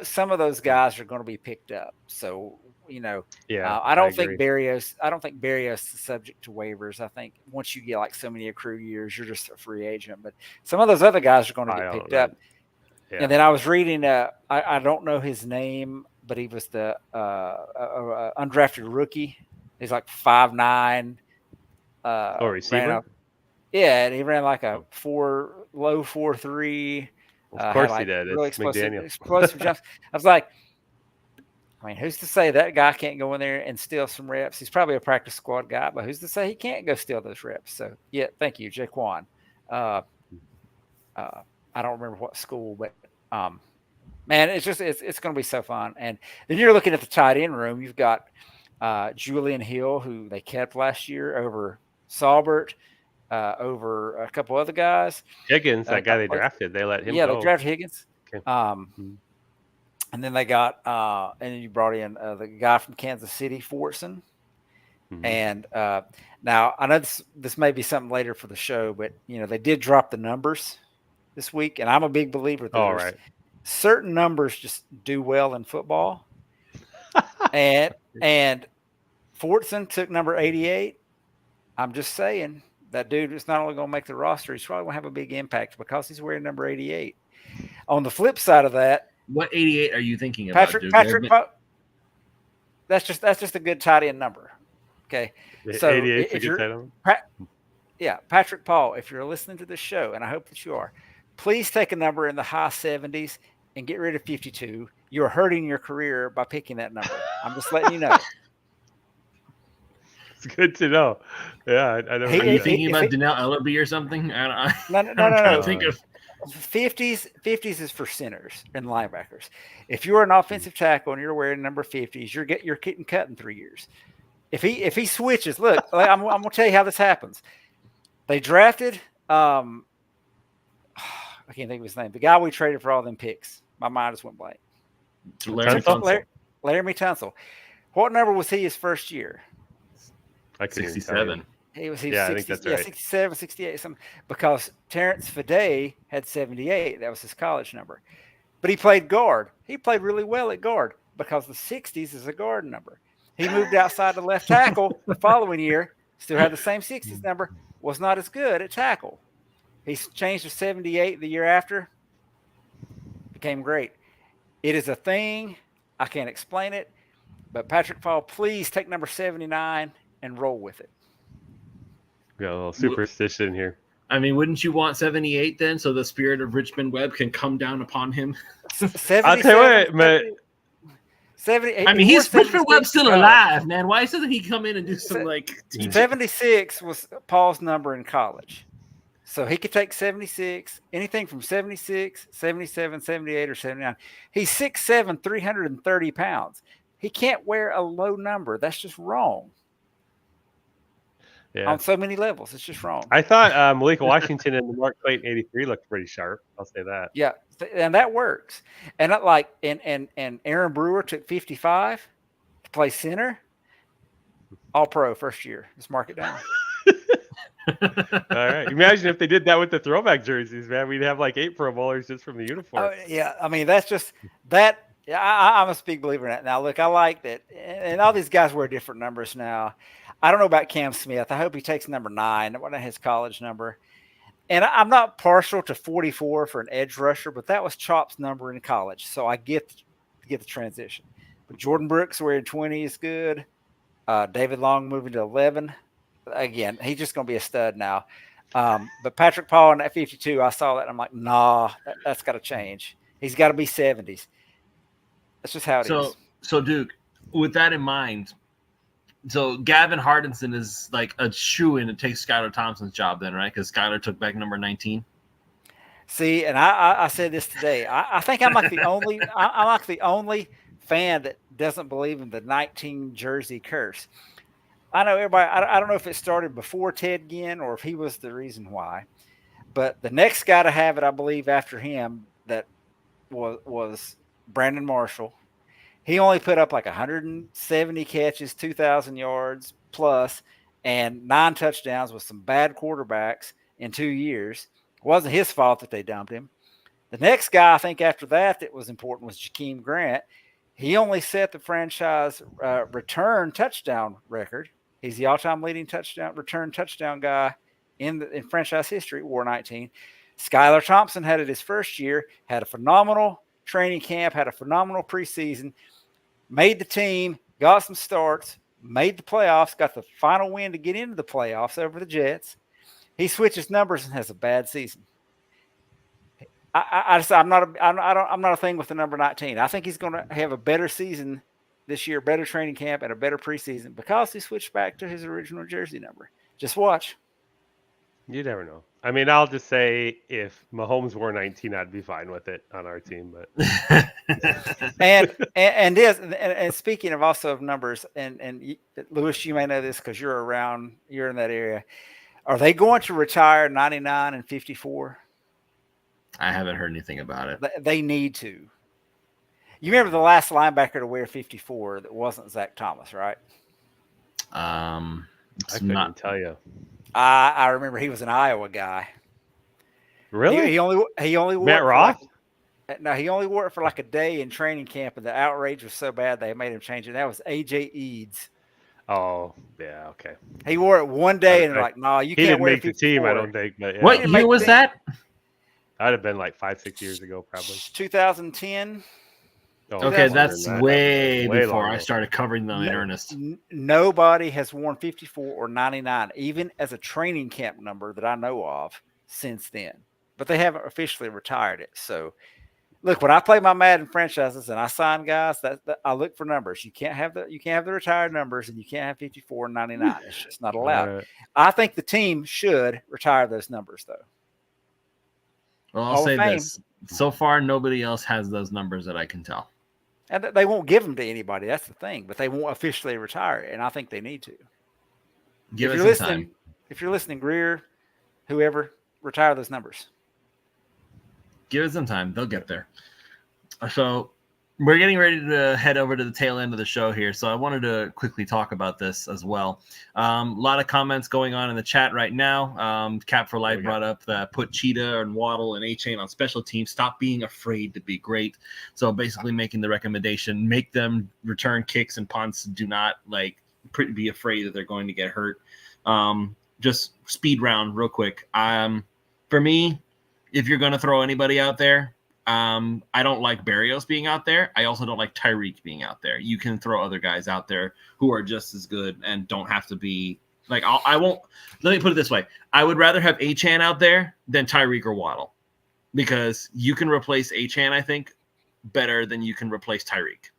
[SPEAKER 4] some of those guys are going to be picked up. So I don't think Berrios is subject to waivers. I think once you get like so many accrued years, you're just a free agent. But some of those other guys are going to get picked up. Yeah. And then I was reading, I don't know his name, but he was the undrafted rookie. He's like 5'9".
[SPEAKER 3] Receiver?
[SPEAKER 4] And he ran like a low 4.3.
[SPEAKER 3] Of course he did.
[SPEAKER 4] Really
[SPEAKER 3] it's McDaniel.
[SPEAKER 4] Explosive jumps. I was like, I mean, who's to say that guy can't go in there and steal some reps? He's probably a practice squad guy, but who's to say he can't go steal those reps? So, yeah, thank you, Jaquan. I don't remember what school, but man, it's going to be so fun. And then you're looking at the tight end room. You've got Julian Hill, who they kept last year over Saubert, over a couple other guys.
[SPEAKER 3] Higgins, that guy they drafted, they let him go.
[SPEAKER 4] Yeah, they drafted Higgins. Okay. And then they got and then you brought in the guy from Kansas City, Fortson. Mm-hmm. And now I know this may be something later for the show, but they did drop the numbers this week, and I'm a big believer that certain numbers just do well in football. and Fortson took number 88. I'm just saying that dude is not only going to make the roster, he's probably going to have a big impact because he's wearing number 88. On the flip side of that,
[SPEAKER 1] what 88 are you thinking about?
[SPEAKER 4] Patrick, that's just a good tight end number. Okay, so 88 is a good tight end. Patrick Paul, if you're listening to this show, and I hope that you are, please take a number in the high 70s and get rid of 52. You're hurting your career by picking that number. I'm just letting you know.
[SPEAKER 3] It's good to know. Yeah, I don't.
[SPEAKER 1] Are you thinking about Donnell Ellerby or something?
[SPEAKER 4] No. Think of 50s. 50s is for centers and linebackers. If you're an offensive tackle and you're wearing number 50s, you're getting cut in 3 years. If he switches, look, I'm going to tell you how this happens. They drafted. I can't think of his name. The guy we traded for all them picks. My mind just went blank. Laramie Tunsil. What number was he his first year?
[SPEAKER 1] 67.
[SPEAKER 4] He was
[SPEAKER 3] 60, I think that's right.
[SPEAKER 4] 67, 68, something. Because Terrence Fede had 78. That was his college number. But he played guard. He played really well at guard because the 60s is a guard number. He moved outside the left tackle the following year, Still had the same 60s number. Was not as good at tackle. He changed to 78 the year after. Became great. It is a thing. I can't explain it. But Patrick Paul, please take number 79 and roll with it.
[SPEAKER 3] Got a little superstition here.
[SPEAKER 1] I mean, wouldn't you want 78 then, so the spirit of Richmond Webb can come down upon him?
[SPEAKER 3] I'll tell you what,
[SPEAKER 4] 70.
[SPEAKER 1] I mean, he's Richmond Webb's still alive, man. Why doesn't he come in and do some teaching?
[SPEAKER 4] 76 was Paul's number in college. So he could take 76, anything from 76, 77, 78, or 79. He's 6'7", 330 pounds. He can't wear a low number. That's just wrong.
[SPEAKER 3] Yeah.
[SPEAKER 4] On so many levels. It's just wrong.
[SPEAKER 3] I thought Malik Washington and the Mark Clayton 83 looked pretty sharp. I'll say that.
[SPEAKER 4] Yeah, and that works. And and Aaron Brewer took 55 to play center. All pro first year. Let's mark it down.
[SPEAKER 3] All right. Imagine if they did that with the throwback jerseys, man. We'd have like 8 Pro Bowlers just from the uniform.
[SPEAKER 4] Yeah, I mean, that's just that. I'm a big believer in that. Now, look, I like that. And all these guys wear different numbers now. I don't know about Cam Smith. I hope he takes number 9. That wasn't his college number. And I'm not partial to 44 for an edge rusher, but that was Chop's number in college. So I get the transition. But Jordan Brooks wearing 20 is good. David Long moving to 11. Again, he's just going to be a stud now. But Patrick Paul in that 52, I saw that, and I'm like, nah, that's got to change. He's got to be 70s. That's just how it is.
[SPEAKER 1] So, Duke, with that in mind, so Gavin Hardinson is like a shoo-in to take Skylar Thompson's job then, right? Because Skylar took back number 19.
[SPEAKER 4] See, and I said this today. I think I'm like the only I'm like the only fan that doesn't believe in the 19 jersey curse. I know everybody. I don't know if it started before Ted Ginn or if he was the reason why, but the next guy to have it, I believe, after him, that was Brandon Marshall. He only put up like 170 catches, 2,000 yards plus, and 9 touchdowns with some bad quarterbacks in 2 years. It wasn't his fault that they dumped him. The next guy, I think, after that was important was Jakeem Grant. He only set the franchise return touchdown record. He's the all-time leading return touchdown guy in franchise history, wore 19. Skylar Thompson had it his first year, had a phenomenal training camp, had a phenomenal preseason, made the team, got some starts, made the playoffs, got the final win to get into the playoffs over the Jets. He switches numbers and has a bad season. I'm not a thing with the number 19. I think he's going to have a better season this year, better training camp, and a better preseason because he switched back to his original jersey number. Just watch.
[SPEAKER 3] You never know. I mean, I'll just say if Mahomes wore 19, I'd be fine with it on our team. But
[SPEAKER 4] and speaking of also of numbers, and Lewis, you may know this because you're in that area. Are they going to retire 99 and 54?
[SPEAKER 1] I haven't heard anything about it.
[SPEAKER 4] They need to. You remember the last linebacker to wear 54 that wasn't Zach Thomas, right?
[SPEAKER 3] I couldn't tell you.
[SPEAKER 4] I remember he was an Iowa guy.
[SPEAKER 3] Really?
[SPEAKER 4] He only wore
[SPEAKER 3] Matt Roth?
[SPEAKER 4] He only wore it for like a day in training camp, and the outrage was so bad they made him change it. That was AJ Eads.
[SPEAKER 3] Oh, yeah, okay.
[SPEAKER 4] He wore it one day, and they're like, "No, you can't wear it." He didn't make the team,
[SPEAKER 3] I don't think. But yeah.
[SPEAKER 1] What year was that?
[SPEAKER 3] That'd have been like 5-6 years ago, probably.
[SPEAKER 4] 2010.
[SPEAKER 1] Oh, okay, that's way before I started covering them in earnest.
[SPEAKER 4] Nobody has worn 54 or 99, even as a training camp number that I know of since then. But they haven't officially retired it. So, look, when I play my Madden franchises and I sign guys, that I look for numbers. You can't have the retired numbers, and you can't have 54 and 99. It's just not allowed. Right. I think the team should retire those numbers, though.
[SPEAKER 1] Well, I'll say this. So far, nobody else has those numbers that I can tell.
[SPEAKER 4] And they won't give them to anybody. That's the thing. But they won't officially retire it, and I think they need to.
[SPEAKER 1] Give it some time.
[SPEAKER 4] If you're listening, Greer, whoever, retire those numbers.
[SPEAKER 1] Give it some time. They'll get there. So we're getting ready to head over to the tail end of the show here. So I wanted to quickly talk about this as well. A lot of comments going on in the chat right now. Cap for Life brought up that put Cheetah and Waddle and A-Chain on special teams. Stop being afraid to be great. So basically making the recommendation, make them return kicks and punts. Do not be afraid that they're going to get hurt. Just speed round real quick. For me, if you're going to throw anybody out there, I don't like Berrios being out there. I also don't like Tyreek being out there. You can throw other guys out there who are just as good and don't have to be like, I won't, let me put it this way. I would rather have Achane out there than Tyreek or Waddle, because you can replace Achane, I think, better than you can replace Tyreek.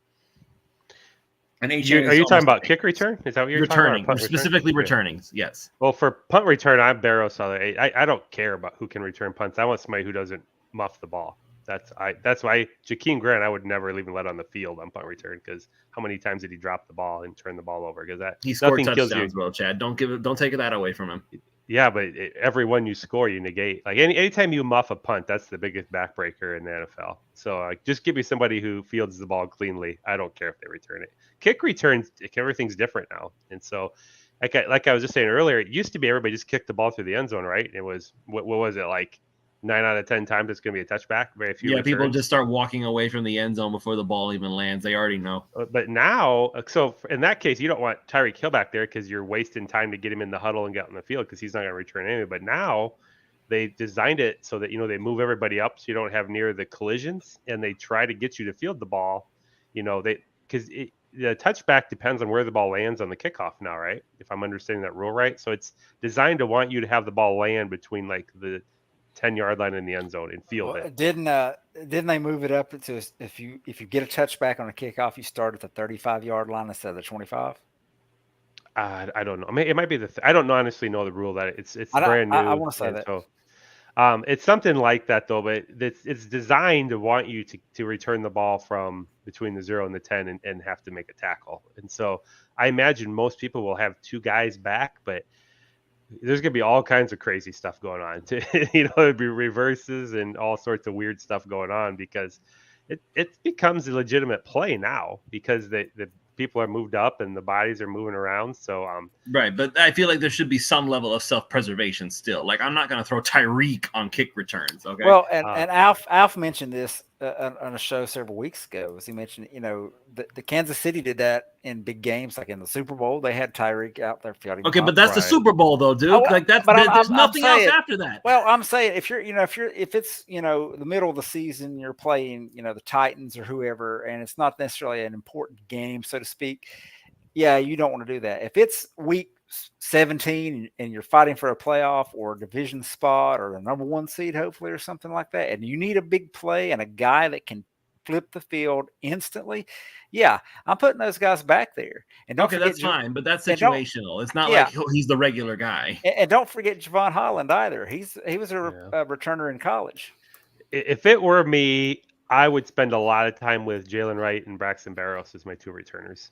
[SPEAKER 1] And Achane
[SPEAKER 3] are you talking about kick return? Is that what you're
[SPEAKER 1] returning?
[SPEAKER 3] talking about?
[SPEAKER 1] Specifically returning, yes.
[SPEAKER 3] Well, for punt return, I'm Barrows. I don't care about who can return punts. I want somebody who doesn't muff the ball. That's why Jakeem Grant I would never even let on the field on punt return, because how many times did he drop the ball and turn the ball over? Because that
[SPEAKER 1] he scored
[SPEAKER 3] nothing kills you.
[SPEAKER 1] Bro, Chad. Don't take that away from him.
[SPEAKER 3] Yeah, but every one you score, you negate. Like anytime you muff a punt, that's the biggest backbreaker in the NFL. So just give me somebody who fields the ball cleanly. I don't care if they return it. Kick returns, everything's different now, and so like I was just saying earlier, it used to be everybody just kicked the ball through the end zone, right? It was what was it, like 9 out of 10 times it's going to be a touchback. Very few.
[SPEAKER 1] Yeah, people just start walking away from the end zone before the ball even lands. They already know.
[SPEAKER 3] But now, so in that case, you don't want Tyreek Hill back there because you're wasting time to get him in the huddle and get on the field because he's not going to return anyway. But now they designed it so that, they move everybody up so you don't have near the collisions, and they try to get you to field the ball. Because the touchback depends on where the ball lands on the kickoff now, right? If I'm understanding that rule right. So it's designed to want you to have the ball land between like the 10-yard line in the end zone and field it.
[SPEAKER 4] Didn't they move it up to if you get a touchback on a kickoff, you start at the 35-yard line instead of the 25?
[SPEAKER 3] I don't know. I mean, it might be I don't honestly know the rule that it's brand new.
[SPEAKER 4] I want to say that.
[SPEAKER 3] So, it's something like that though, but it's designed to want you to return the ball from between the 0 and the 10 and have to make a tackle. And so I imagine most people will have two guys back, but there's going to be all kinds of crazy stuff going on. It'd be reverses and all sorts of weird stuff going on because it becomes a legitimate play now because the people are moved up and the bodies are moving around. So
[SPEAKER 1] right, but I feel like there should be some level of self-preservation still. Like I'm not going to throw Tyreek on kick returns. Okay.
[SPEAKER 4] Well, and Alf mentioned this on a show several weeks ago. As he mentioned, the Kansas City did that in big games, like in the Super Bowl. They had Tyreek out there fielding.
[SPEAKER 1] Okay, but that's the Super Bowl, though, dude. There's nothing else after that.
[SPEAKER 4] Well, I'm saying if it's the middle of the season, you're playing the Titans or whoever, and it's not necessarily an important game, so to speak. Yeah, you don't want to do that. If it's week 17 and you're fighting for a playoff or a division spot or the number 1 seed, hopefully, or something like that, and you need a big play and a guy that can flip the field instantly, yeah, I'm putting those guys back there. And don't forget,
[SPEAKER 1] that's fine, but that's situational. It's not like he's the regular guy.
[SPEAKER 4] And don't forget Jevon Holland either. He was a returner in college.
[SPEAKER 3] If it were me, I would spend a lot of time with Jalen Wright and Braxton Berrios as my two returners.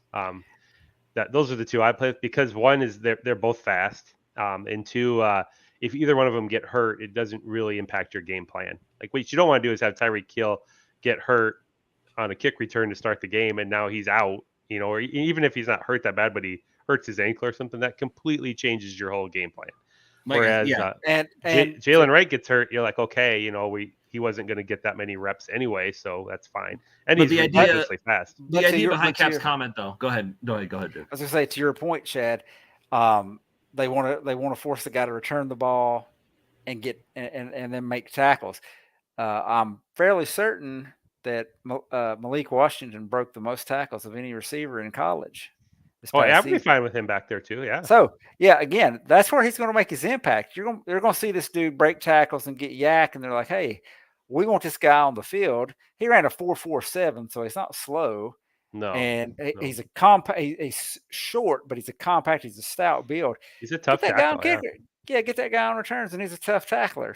[SPEAKER 3] Those are the two I play with because one is they're both fast, and two, if either one of them get hurt, it doesn't really impact your game plan. Like what you don't want to do is have Tyreek Hill get hurt on a kick return to start the game, and now he's out. Or even if he's not hurt that bad, but he hurts his ankle or something, that completely changes your whole game plan. Whereas and Jalen Wright gets hurt, you're like, okay, he wasn't going to get that many reps anyway, so that's fine. And he's ridiculously fast.
[SPEAKER 1] The idea behind Cap's comment, though, go ahead, Drew.
[SPEAKER 4] I was going to say, to your point, Chad, they want to force the guy to return the ball and get and then make tackles. I'm fairly certain that Malik Washington broke the most tackles of any receiver in college.
[SPEAKER 3] I'd be fine with him back there too. Yeah.
[SPEAKER 4] So again, that's where he's going to make his impact. They're going to see this dude break tackles and get yak, and they're like, hey, we want this guy on the field. He ran a 4.47, so he's not slow.
[SPEAKER 3] No.
[SPEAKER 4] And he's a compact. He's short, but he's a compact. He's a stout build.
[SPEAKER 3] He's a tough tackler.
[SPEAKER 4] Get that guy on returns, and he's a tough tackler.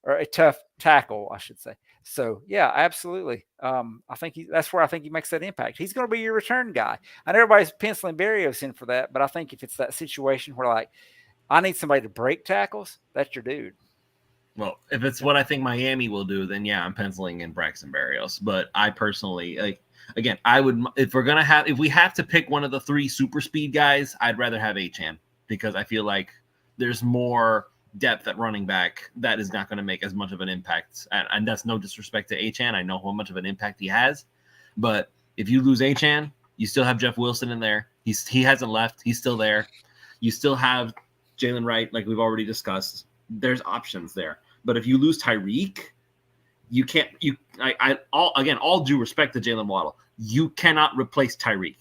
[SPEAKER 4] Or a tough tackle, I should say. So yeah, absolutely. I think that's where I think he makes that impact. He's going to be your return guy. And everybody's penciling Berrios in for that, but I think if it's that situation where like I need somebody to break tackles, that's your dude.
[SPEAKER 1] Well, if it's what I think Miami will do, then yeah, I'm penciling in Braxton Berrios. But I personally again, if we have to pick one of the 3 super speed guys, I'd rather have Achane because I feel like there's more depth at running back that is not going to make as much of an impact. And that's no disrespect to Achane. I know how much of an impact he has. But if you lose Achane, you still have Jeff Wilson in there. He hasn't left. He's still there. You still have Jalen Wright, like we've already discussed, there's options there. But if you lose Tyreek, you can't. All due respect to Jalen Waddle, you cannot replace Tyreek.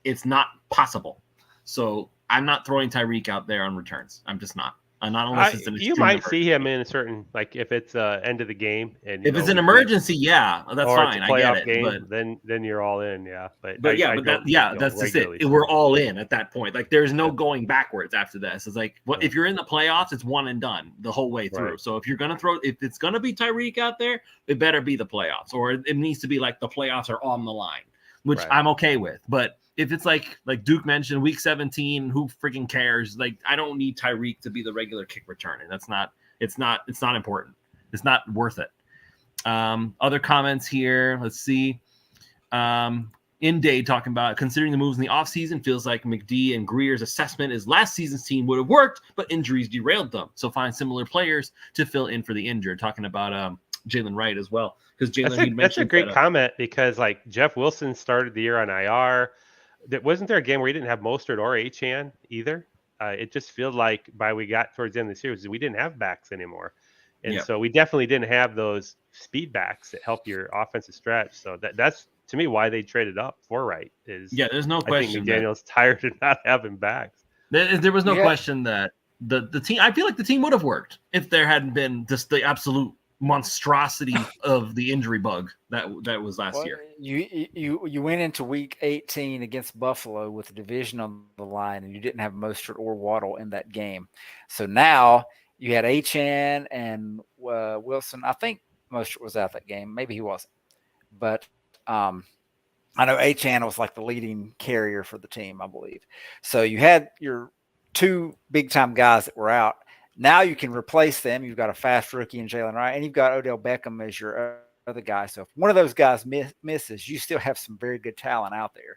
[SPEAKER 1] It's not possible. So I'm not throwing Tyreek out there on returns. I'm just not. Not unless it's an
[SPEAKER 3] You
[SPEAKER 1] extreme
[SPEAKER 3] might
[SPEAKER 1] emergency.
[SPEAKER 3] see him in a certain, like if it's end of the game and
[SPEAKER 1] If it's an emergency, yeah, that's
[SPEAKER 3] or
[SPEAKER 1] fine.
[SPEAKER 3] it's a playoff
[SPEAKER 1] I get it.
[SPEAKER 3] game,
[SPEAKER 1] But
[SPEAKER 3] then you're all in, yeah. But
[SPEAKER 1] that's just
[SPEAKER 3] regularly
[SPEAKER 1] it. We're all in at that point. Like there's no going backwards after this. It's like if you're in the playoffs, it's one and done the whole way through.
[SPEAKER 3] Right.
[SPEAKER 1] So if it's gonna be Tyreek out there, it better be the playoffs, or it needs to be like the playoffs are on the line, which I'm okay with. But if it's like Duke mentioned, week 17, who freaking cares? Like I don't need Tyreek to be the regular kick returner. It's not important. It's not worth it. Other comments here. Let's see. In Day talking about considering the moves in the offseason, feels like McD and Greer's assessment is last season's team would have worked, but injuries derailed them. So find similar players to fill in for the injured. Talking about Jalen Wright as well. Because Jalen,
[SPEAKER 3] that's a great comment because like Jeff Wilson started the year on IR. Wasn't there a game where he didn't have Mostert or Achane either? It just feels like we got towards the end of the series, we didn't have backs anymore. And so we definitely didn't have those speed backs that help your offensive stretch. So that's to me why they traded up for Wright.
[SPEAKER 1] There's no question.
[SPEAKER 3] I think McDaniel's tired of not having backs.
[SPEAKER 1] There was no question that the team. I feel like the team would have worked if there hadn't been just the absolute monstrosity of the injury bug that was last year.
[SPEAKER 4] You went into week 18 against Buffalo with the division on the line, and you didn't have Mostert or Waddle in that game. So now you had Achane and Wilson. I think Mostert was out that game. Maybe he wasn't, but I know Achane was like the leading carrier for the team, I believe. So you had your two big time guys that were out. Now you can replace them. You've got a fast rookie in Jalen Wright, and you've got Odell Beckham as your other guy. So if one of those guys misses, you still have some very good talent out there.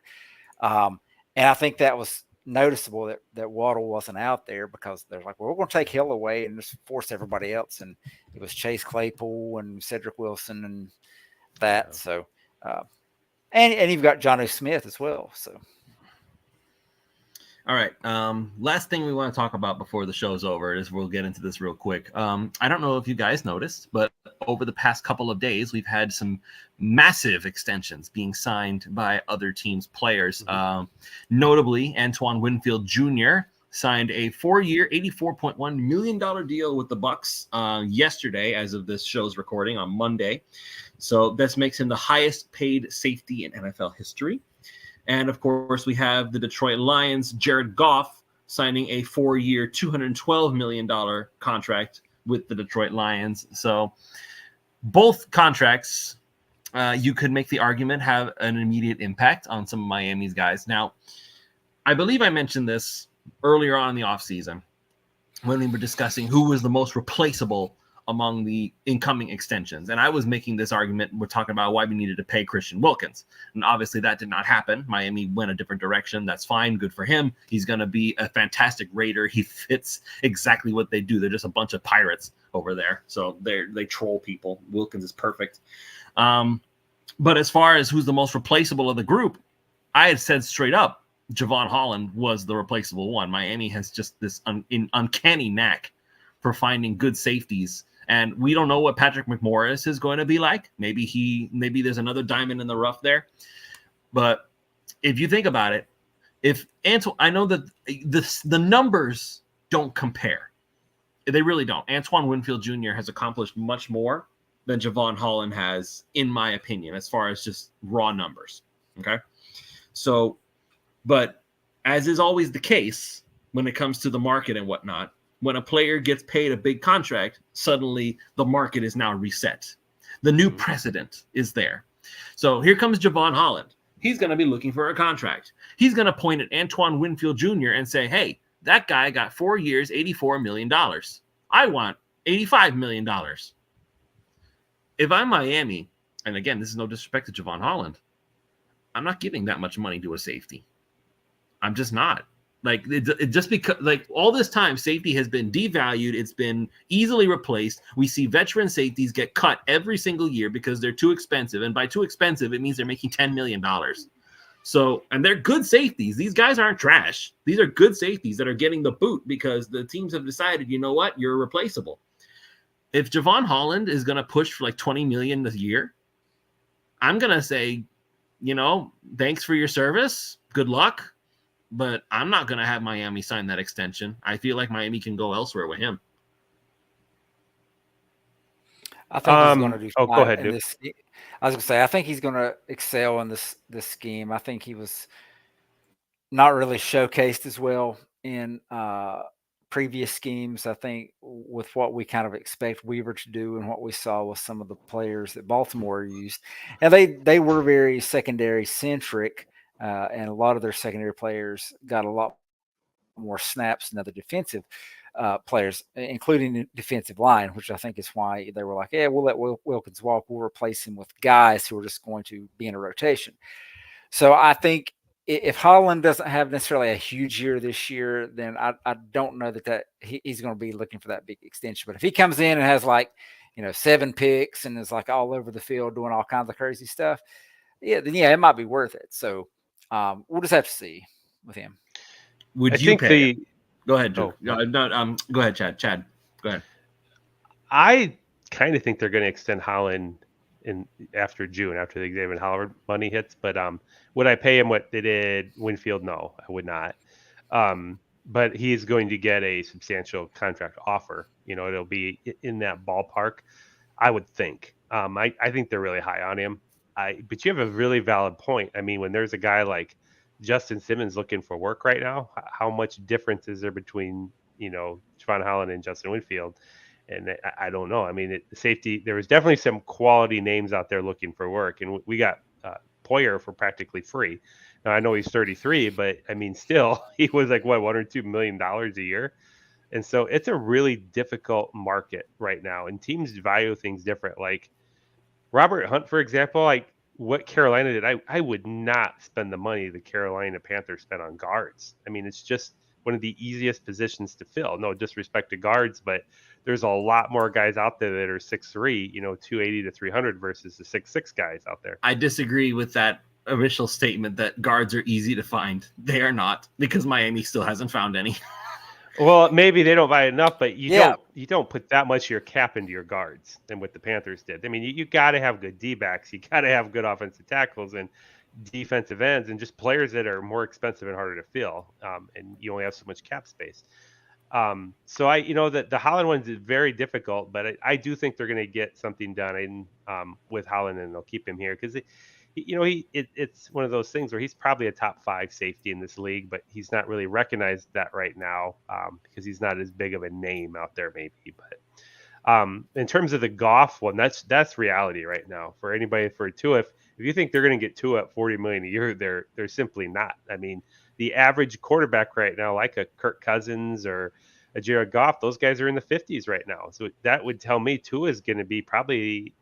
[SPEAKER 4] And I think that was noticeable that Waddle wasn't out there because they're like, well, we're going to take Hill away and just force everybody else. And it was Chase Claypool and Cedric Wilson and that. Yeah. So, and you've got Jonnu Smith as well. So.
[SPEAKER 1] All right. Last thing we want to talk about before the show's over is we'll get into this real quick. I don't know if you guys noticed, but over the past couple of days, we've had some massive extensions being signed by other teams' players. Notably, Antoine Winfield Jr. signed a 4-year, $84.1 million deal with the Bucs yesterday, as of this show's recording on Monday. So this makes him the highest paid safety in NFL history. And, of course, we have the Detroit Lions, Jared Goff, signing a 4-year, $212 million contract with the Detroit Lions. So both contracts, you could make the argument, have an immediate impact on some of Miami's guys. Now, I believe I mentioned this earlier on in the offseason when we were discussing who was the most replaceable among the incoming extensions. And I was making this argument. We're talking about why we needed to pay Christian Wilkins. And obviously that did not happen. Miami went a different direction. That's fine. Good for him. He's going to be a fantastic Raider. He fits exactly what they do. They're just a bunch of pirates over there. So they troll people. Wilkins is perfect. But as far as who's the most replaceable of the group, I had said straight up, Jevon Holland was the replaceable one. Miami has just this uncanny knack for finding good safeties. And we don't know what Patrick McMorris is going to be like. Maybe there's another diamond in the rough there. But if you think about it, I know that the numbers don't compare. They really don't. Antoine Winfield Jr. has accomplished much more than Jevon Holland has, in my opinion, as far as just raw numbers. Okay. So, but as is always the case when it comes to the market and whatnot, when a player gets paid a big contract, suddenly the market is now reset. The new precedent is there. So here comes Jevon Holland. He's going to be looking for a contract. He's going to point at Antoine Winfield Jr. and say, hey, that guy got 4 years, $84 million. I want $85 million. If I'm Miami, and again, this is no disrespect to Jevon Holland, I'm not giving that much money to a safety. I'm just not. Like it just because like all this time, safety has been devalued. It's been easily replaced. We see veteran safeties get cut every single year because they're too expensive. And by too expensive, it means they're making $10 million. So, and they're good safeties. These guys aren't trash. These are good safeties that are getting the boot because the teams have decided, you know what, you're replaceable. If Jevon Holland is going to push for like 20 million a year, I'm going to say, thanks for your service. Good luck. But I'm not going to have Miami sign that extension. I feel like Miami can go elsewhere with him.
[SPEAKER 4] I think he's going to do.
[SPEAKER 3] Go ahead, Duke.
[SPEAKER 4] I was going to say, I think he's going to excel in this scheme. I think he was not really showcased as well in previous schemes. I think with what we kind of expect Weaver to do and what we saw with some of the players that Baltimore used, and they were very secondary centric, and a lot of their secondary players got a lot more snaps than other defensive players, including defensive line, which I think is why they were like, yeah, we'll let Wilkins walk. We'll replace him with guys who are just going to be in a rotation. So I think if Holland doesn't have necessarily a huge year this year, then I don't know that he's going to be looking for that big extension. But if he comes in and has 7 picks and is like all over the field doing all kinds of crazy stuff, then it might be worth it. So we'll just have to see with him.
[SPEAKER 1] Would you pay? Go ahead, Duke. Go ahead, Chad. Chad, go ahead.
[SPEAKER 3] I kind of think they're going to extend Holland after June, after the Xavier Howard money hits. But would I pay him what they did Winfield? No, I would not. But he's going to get a substantial contract offer. It'll be in that ballpark, I would think. I think they're really high on him. But you have a really valid point. I mean, when there's a guy like Justin Simmons looking for work right now, how much difference is there between, Jevon Holland and Justin Winfield? And I don't know. I mean, safety, there was definitely some quality names out there looking for work. And we got Poyer for practically free. Now, I know he's 33, but I mean, still, he was like, $1 or $2 million a year. And so it's a really difficult market right now. And teams value things different. Like Robert Hunt, for example, like what Carolina did, I would not spend the money the Carolina Panthers spent on guards. I mean, it's just one of the easiest positions to fill. No disrespect to guards, but there's a lot more guys out there that are 6'3", 280 to 300 versus the 6'6" guys out there.
[SPEAKER 1] I disagree with that initial statement that guards are easy to find. They are not, because Miami still hasn't found any.
[SPEAKER 3] Well, maybe they don't buy enough, but you don't put that much of your cap into your guards than what the Panthers did. I mean, you got to have good D-backs. You got to have good offensive tackles and defensive ends and just players that are more expensive and harder to fill. And you only have so much cap space. So the Holland one's is very difficult, but I do think they're going to get something done with Holland, and they'll keep him here because it's one of those things where he's probably a top 5 safety in this league, but he's not really recognized that right now because he's not as big of a name out there maybe. But in terms of the Goff one, that's reality right now for anybody. For Tua, if you think they're going to get Tua at $40 million a year, they're simply not. I mean, the average quarterback right now, like a Kirk Cousins or a Jared Goff, those guys are in the 50s right now. So that would tell me Tua is going to be probably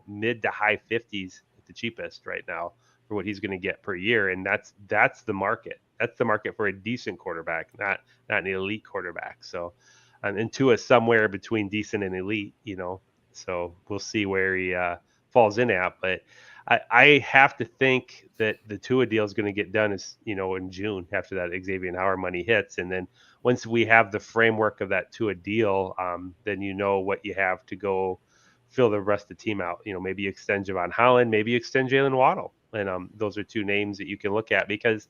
[SPEAKER 3] mid to high 50s. The cheapest right now for what he's going to get per year, and that's the market. That's the market for a decent quarterback, not an elite quarterback. So, and Tua is somewhere between decent and elite, So we'll see where he falls in at. But I have to think that the Tua deal is going to get done in June after that Xavier Howard money hits, and then once we have the framework of that Tua deal, then what you have to go fill the rest of the team out. Maybe you extend Jevon Holland, maybe you extend Jalen Waddle. And those are 2 names that you can look at, because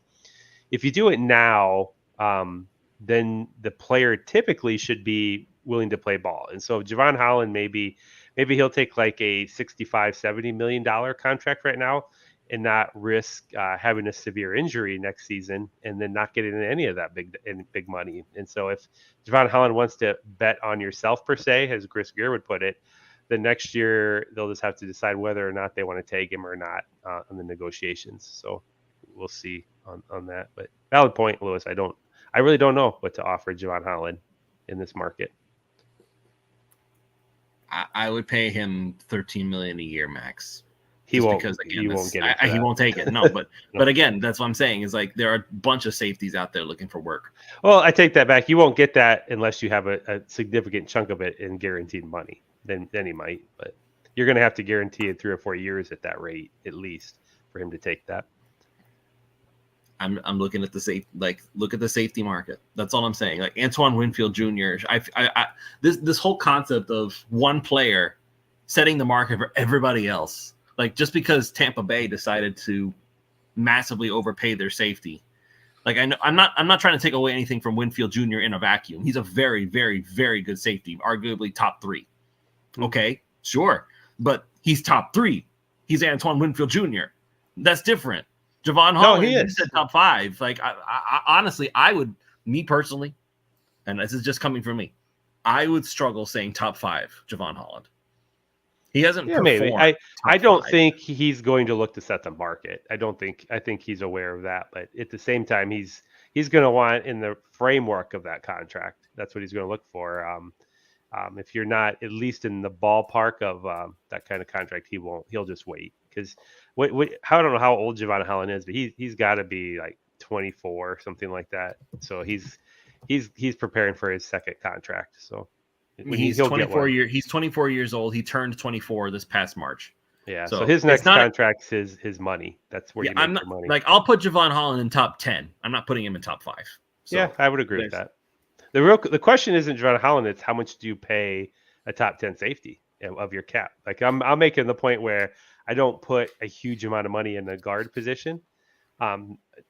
[SPEAKER 3] if you do it now, then the player typically should be willing to play ball. And so Jevon Holland, maybe he'll take like a $65-70 million contract right now and not risk having a severe injury next season and then not getting any of that big money. And so if Jevon Holland wants to bet on yourself per se, as Chris Greer would put it, the next year they'll just have to decide whether or not they want to take him or not on the negotiations. So we'll see on that. But valid point, Lewis. I really don't know what to offer Jevon Holland in this market.
[SPEAKER 1] I would pay him $13 million a year max.
[SPEAKER 3] He won't.
[SPEAKER 1] Because again,
[SPEAKER 3] he won't get it.
[SPEAKER 1] He won't take it. No, but but again, that's what I'm saying is like there are a bunch of safeties out there looking for work.
[SPEAKER 3] Well, I take that back. You won't get that unless you have a significant chunk of it in guaranteed money. Then he might, but you're going to have to guarantee it 3 or 4 years at that rate, at least, for him to take that.
[SPEAKER 1] I'm looking at the look at the safety market. That's all I'm saying. Like Antoine Winfield Jr. This whole concept of one player setting the market for everybody else. Like just because Tampa Bay decided to massively overpay their safety. Like I know I'm not trying to take away anything from Winfield Jr. in a vacuum. He's a very, very, very good safety, arguably top 3. Okay, sure. But he's top 3. He's Antoine Winfield Jr. That's different. Jevon Holland, he said top 5. Like, I honestly, me personally, and this is just coming from me, I would struggle saying top 5 Jevon Holland. He hasn't performed.
[SPEAKER 3] Maybe. I don't think he's going to look to set the market. I think he's aware of that. But at the same time, he's going to want in the framework of that contract. That's what he's going to look for. If you're not at least in the ballpark of that kind of contract, he'll just wait. Because I don't know how old Jevon Holland is, but he's got to be like 24 or something like that. So he's preparing for his second contract. So
[SPEAKER 1] he's 24 He's 24 years old. He turned 24 this past March.
[SPEAKER 3] Yeah. So his next contract's his money. That's where you make your money.
[SPEAKER 1] Like I'll put Jevon Holland in top 10. I'm not putting him in top 5. So
[SPEAKER 3] yeah, I would agree with that. The question isn't Jevon Holland. It's how much do you pay a top 10 safety of your cap? Like I'm making the point where I don't put a huge amount of money in the guard position.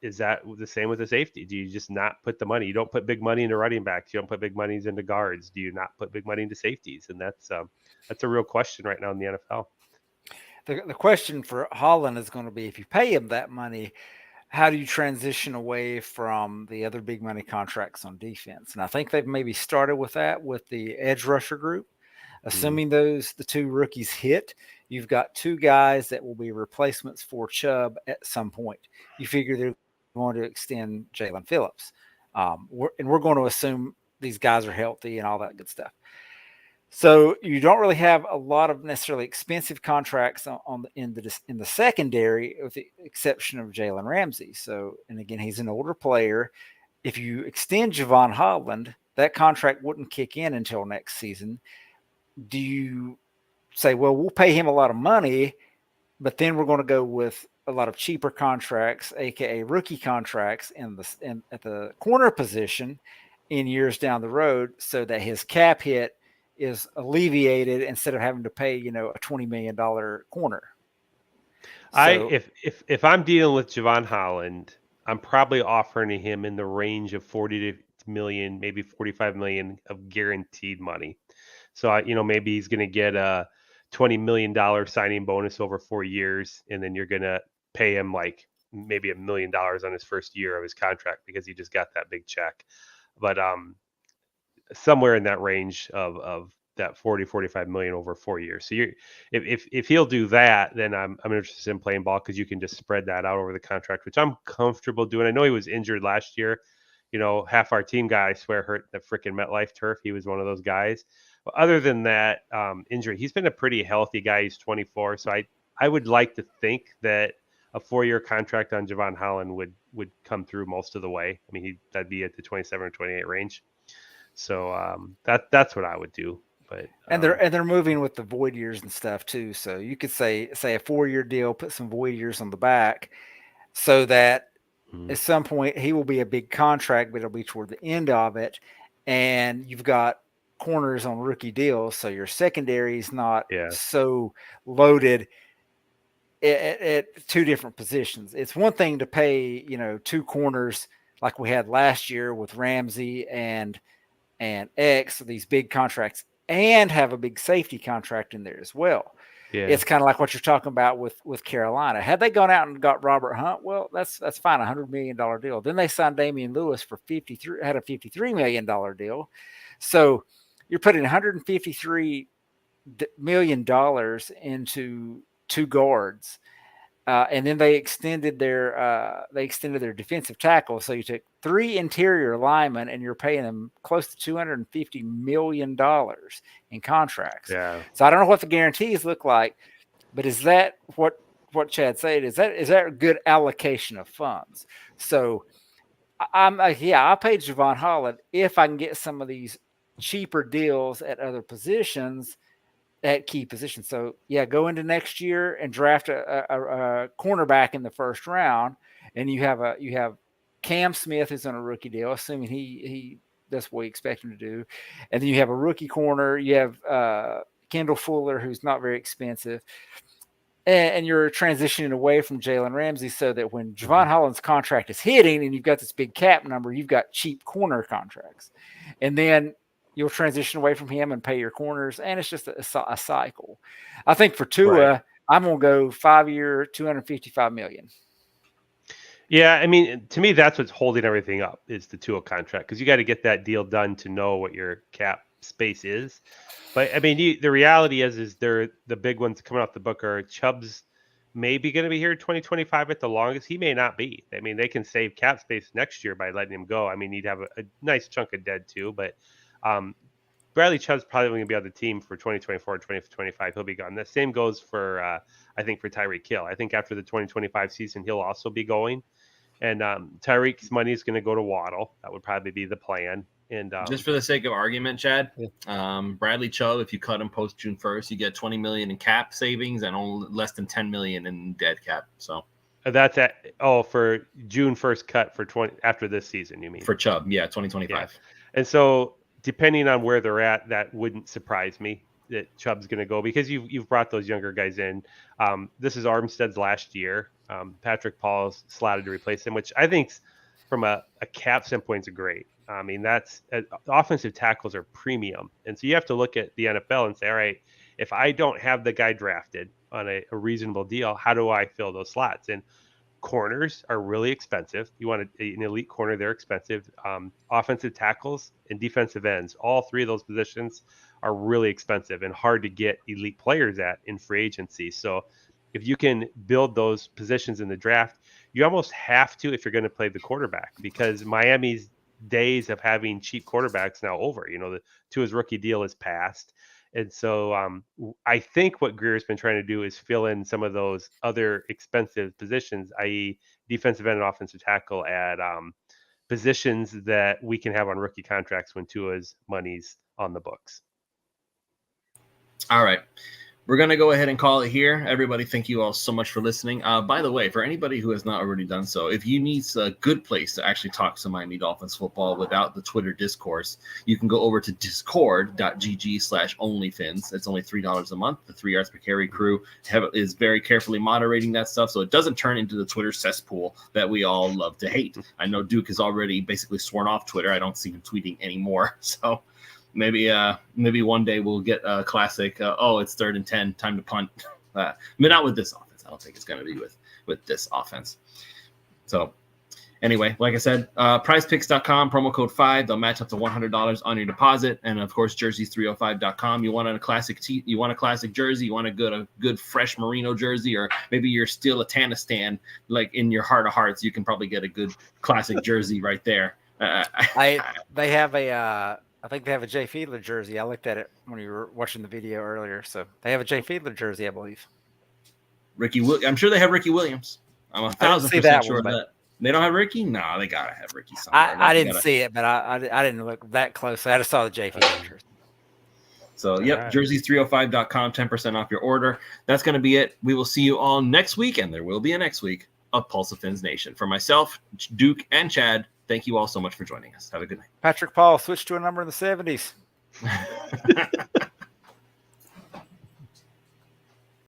[SPEAKER 3] Is that the same with the safety? Do you just not put the money? You don't put big money into running backs. You don't put big monies into guards. Do you not put big money into safeties? And that's a real question right now in the NFL.
[SPEAKER 4] The question for Holland is going to be, if you pay him that money, how do you transition away from the other big money contracts on defense? And I think they've maybe started with that with the edge rusher group. Assuming the 2 rookies hit, you've got 2 guys that will be replacements for Chubb at some point. You figure they're going to extend Jalen Phillips. We're going to assume these guys are healthy and all that good stuff. So you don't really have a lot of necessarily expensive contracts in the secondary, with the exception of Jalen Ramsey. So, and again, he's an older player. If you extend Jevon Holland, that contract wouldn't kick in until next season. Do you say, well, we'll pay him a lot of money, but then we're going to go with a lot of cheaper contracts, aka rookie contracts at the corner position in years down the road, so that his cap hit is alleviated instead of having to pay, a $20 million corner?
[SPEAKER 3] So, if I'm dealing with Jevon Holland, I'm probably offering him in the range of 40 million, maybe 45 million of guaranteed money. So, maybe he's going to get a $20 million signing bonus over 4 years, and then you're going to pay him like maybe $1 million on his first year of his contract because he just got that big check. But somewhere in that range of that 45 million over 4 years. So if he'll do that, then I'm interested in playing ball, because you can just spread that out over the contract, which I'm comfortable doing. I know he was injured last year. Half our team guy, I swear, hurt the freaking MetLife turf. He was one of those guys. But other than that injury, he's been a pretty healthy guy. He's 24. So I would like to think that a 4-year contract on Jevon Holland would come through most of the way. I mean, that'd be at the 27 or 28 range. So that's what I would do. But
[SPEAKER 4] they're moving with the void years and stuff too. So you could say a 4-year deal, put some void years on the back, so that at some point he will be a big contract, but it'll be toward the end of it, and you've got corners on rookie deals, so your secondary is not so loaded at 2 different positions. It's one thing to pay 2 corners like we had last year with Ramsey and X, these big contracts, and have a big safety contract in there as well. Yeah. It's kind of like what you're talking about with Carolina. Had they gone out and got Robert Hunt, well, that's fine, $100 million deal. Then they signed Damian Lewis for had a $53 million deal. So you're putting $153 million into 2 guards. And then they extended their defensive tackle. So you took 3 interior linemen, and you're paying them close to $250 million in contracts. Yeah. So I don't know what the guarantees look like, but is that what Chad said? Is that a good allocation of funds? So I'll pay Jevon Holland if I can get some of these cheaper deals at other positions, at key positions. So go into next year and draft a cornerback in the first round, and you have Cam Smith is on a rookie deal, assuming he that's what we expect him to do. And then you have a rookie corner. You have Kendall Fuller, who's not very expensive. And you're transitioning away from Jalen Ramsey so that when Jevon Holland's contract is hitting and you've got this big cap number, you've got cheap corner contracts. And then you'll transition away from him and pay your corners. And it's just a cycle. I think for Tua, I'm going to go 5-year, $255 million.
[SPEAKER 3] Yeah, I mean, to me, that's what's holding everything up is the Tua contract, because you got to get that deal done to know what your cap space is. But I mean, the reality is they're the big ones coming off the book are Chubb's maybe going to be here in 2025 at the longest. He may not be. I mean, they can save cap space next year by letting him go. I mean, he'd have a nice chunk of dead too, but Bradley Chubb's probably going to be on the team for 2024, 2025. He'll be gone. The same goes for, I think, for Tyreek Hill. I think after the 2025 season, he'll also be going. And Tyreek's money is going to go to Waddle. That would probably be the plan. And
[SPEAKER 1] just for the sake of argument, Chad, Bradley Chubb, if you cut him post June 1st, you get $20 million in cap savings and only less than $10 million in dead cap. So
[SPEAKER 3] that's for June 1st cut for 20 after this season, you mean?
[SPEAKER 1] For Chubb, yeah, 2025. Yeah.
[SPEAKER 3] And so depending on where they're at, that wouldn't surprise me that Chubb's going to go, because you've brought those younger guys in. This is Armstead's last year. Patrick Paul's slotted to replace him, which I think from a cap standpoint is great. I mean, that's offensive tackles are premium. And so you have to look at the NFL and say, all right, if I don't have the guy drafted on a reasonable deal, how do I fill those slots? And corners are really expensive. You want an elite corner, they're expensive. Offensive tackles and defensive ends, all three of those positions are really expensive and hard to get elite players at in free agency. So if you can build those positions in the draft, you almost have to if you're going to play the quarterback, because Miami's days of having cheap quarterbacks now over. The Tua's rookie deal is passed. And so I think what Greer's been trying to do is fill in some of those other expensive positions, i.e. defensive end and offensive tackle at positions that we can have on rookie contracts when Tua's money's on the books.
[SPEAKER 1] All right. We're going to go ahead and call it here. Everybody, thank you all so much for listening. By the way, for anybody who has not already done so, if you need a good place to actually talk some Miami Dolphins football without the Twitter discourse, you can go over to discord.gg/onlyfins. It's only $3 a month. The 3 yards per carry crew is very carefully moderating that stuff, so it doesn't turn into the Twitter cesspool that we all love to hate. I know Duke has already basically sworn off Twitter. I don't see him tweeting anymore, so maybe one day we'll get a classic. It's 3rd and 10, time to punt. But not with this offense. I don't think it's going to be with this offense. So anyway, like I said, prizepicks.com, promo code 5. They'll match up to $100 on your deposit. And of course, jerseys305.com. You want a classic you want a classic jersey. You want a good fresh merino jersey, or maybe you're still a Tanistan, like in your heart of hearts, you can probably get a good classic jersey right there.
[SPEAKER 4] I think they have a Jay Fiedler jersey. I looked at it when you were watching the video earlier. So they have a Jay Fiedler jersey, I believe.
[SPEAKER 1] I'm sure they have Ricky Williams. I'm 1,000% sure of that. They don't have Ricky? No, they got to have Ricky somewhere.
[SPEAKER 4] I didn't see it, but I didn't look that close. I just saw the Jay Fiedler jersey.
[SPEAKER 1] So, yep, jerseys305.com, 10% off your order. That's going to be it. We will see you all next week, and there will be a next week of Pulse of Fins Nation. For myself, Duke, and Chad, thank you all so much for joining us. Have a good night.
[SPEAKER 4] Patrick Paul switched to a number in the 70s.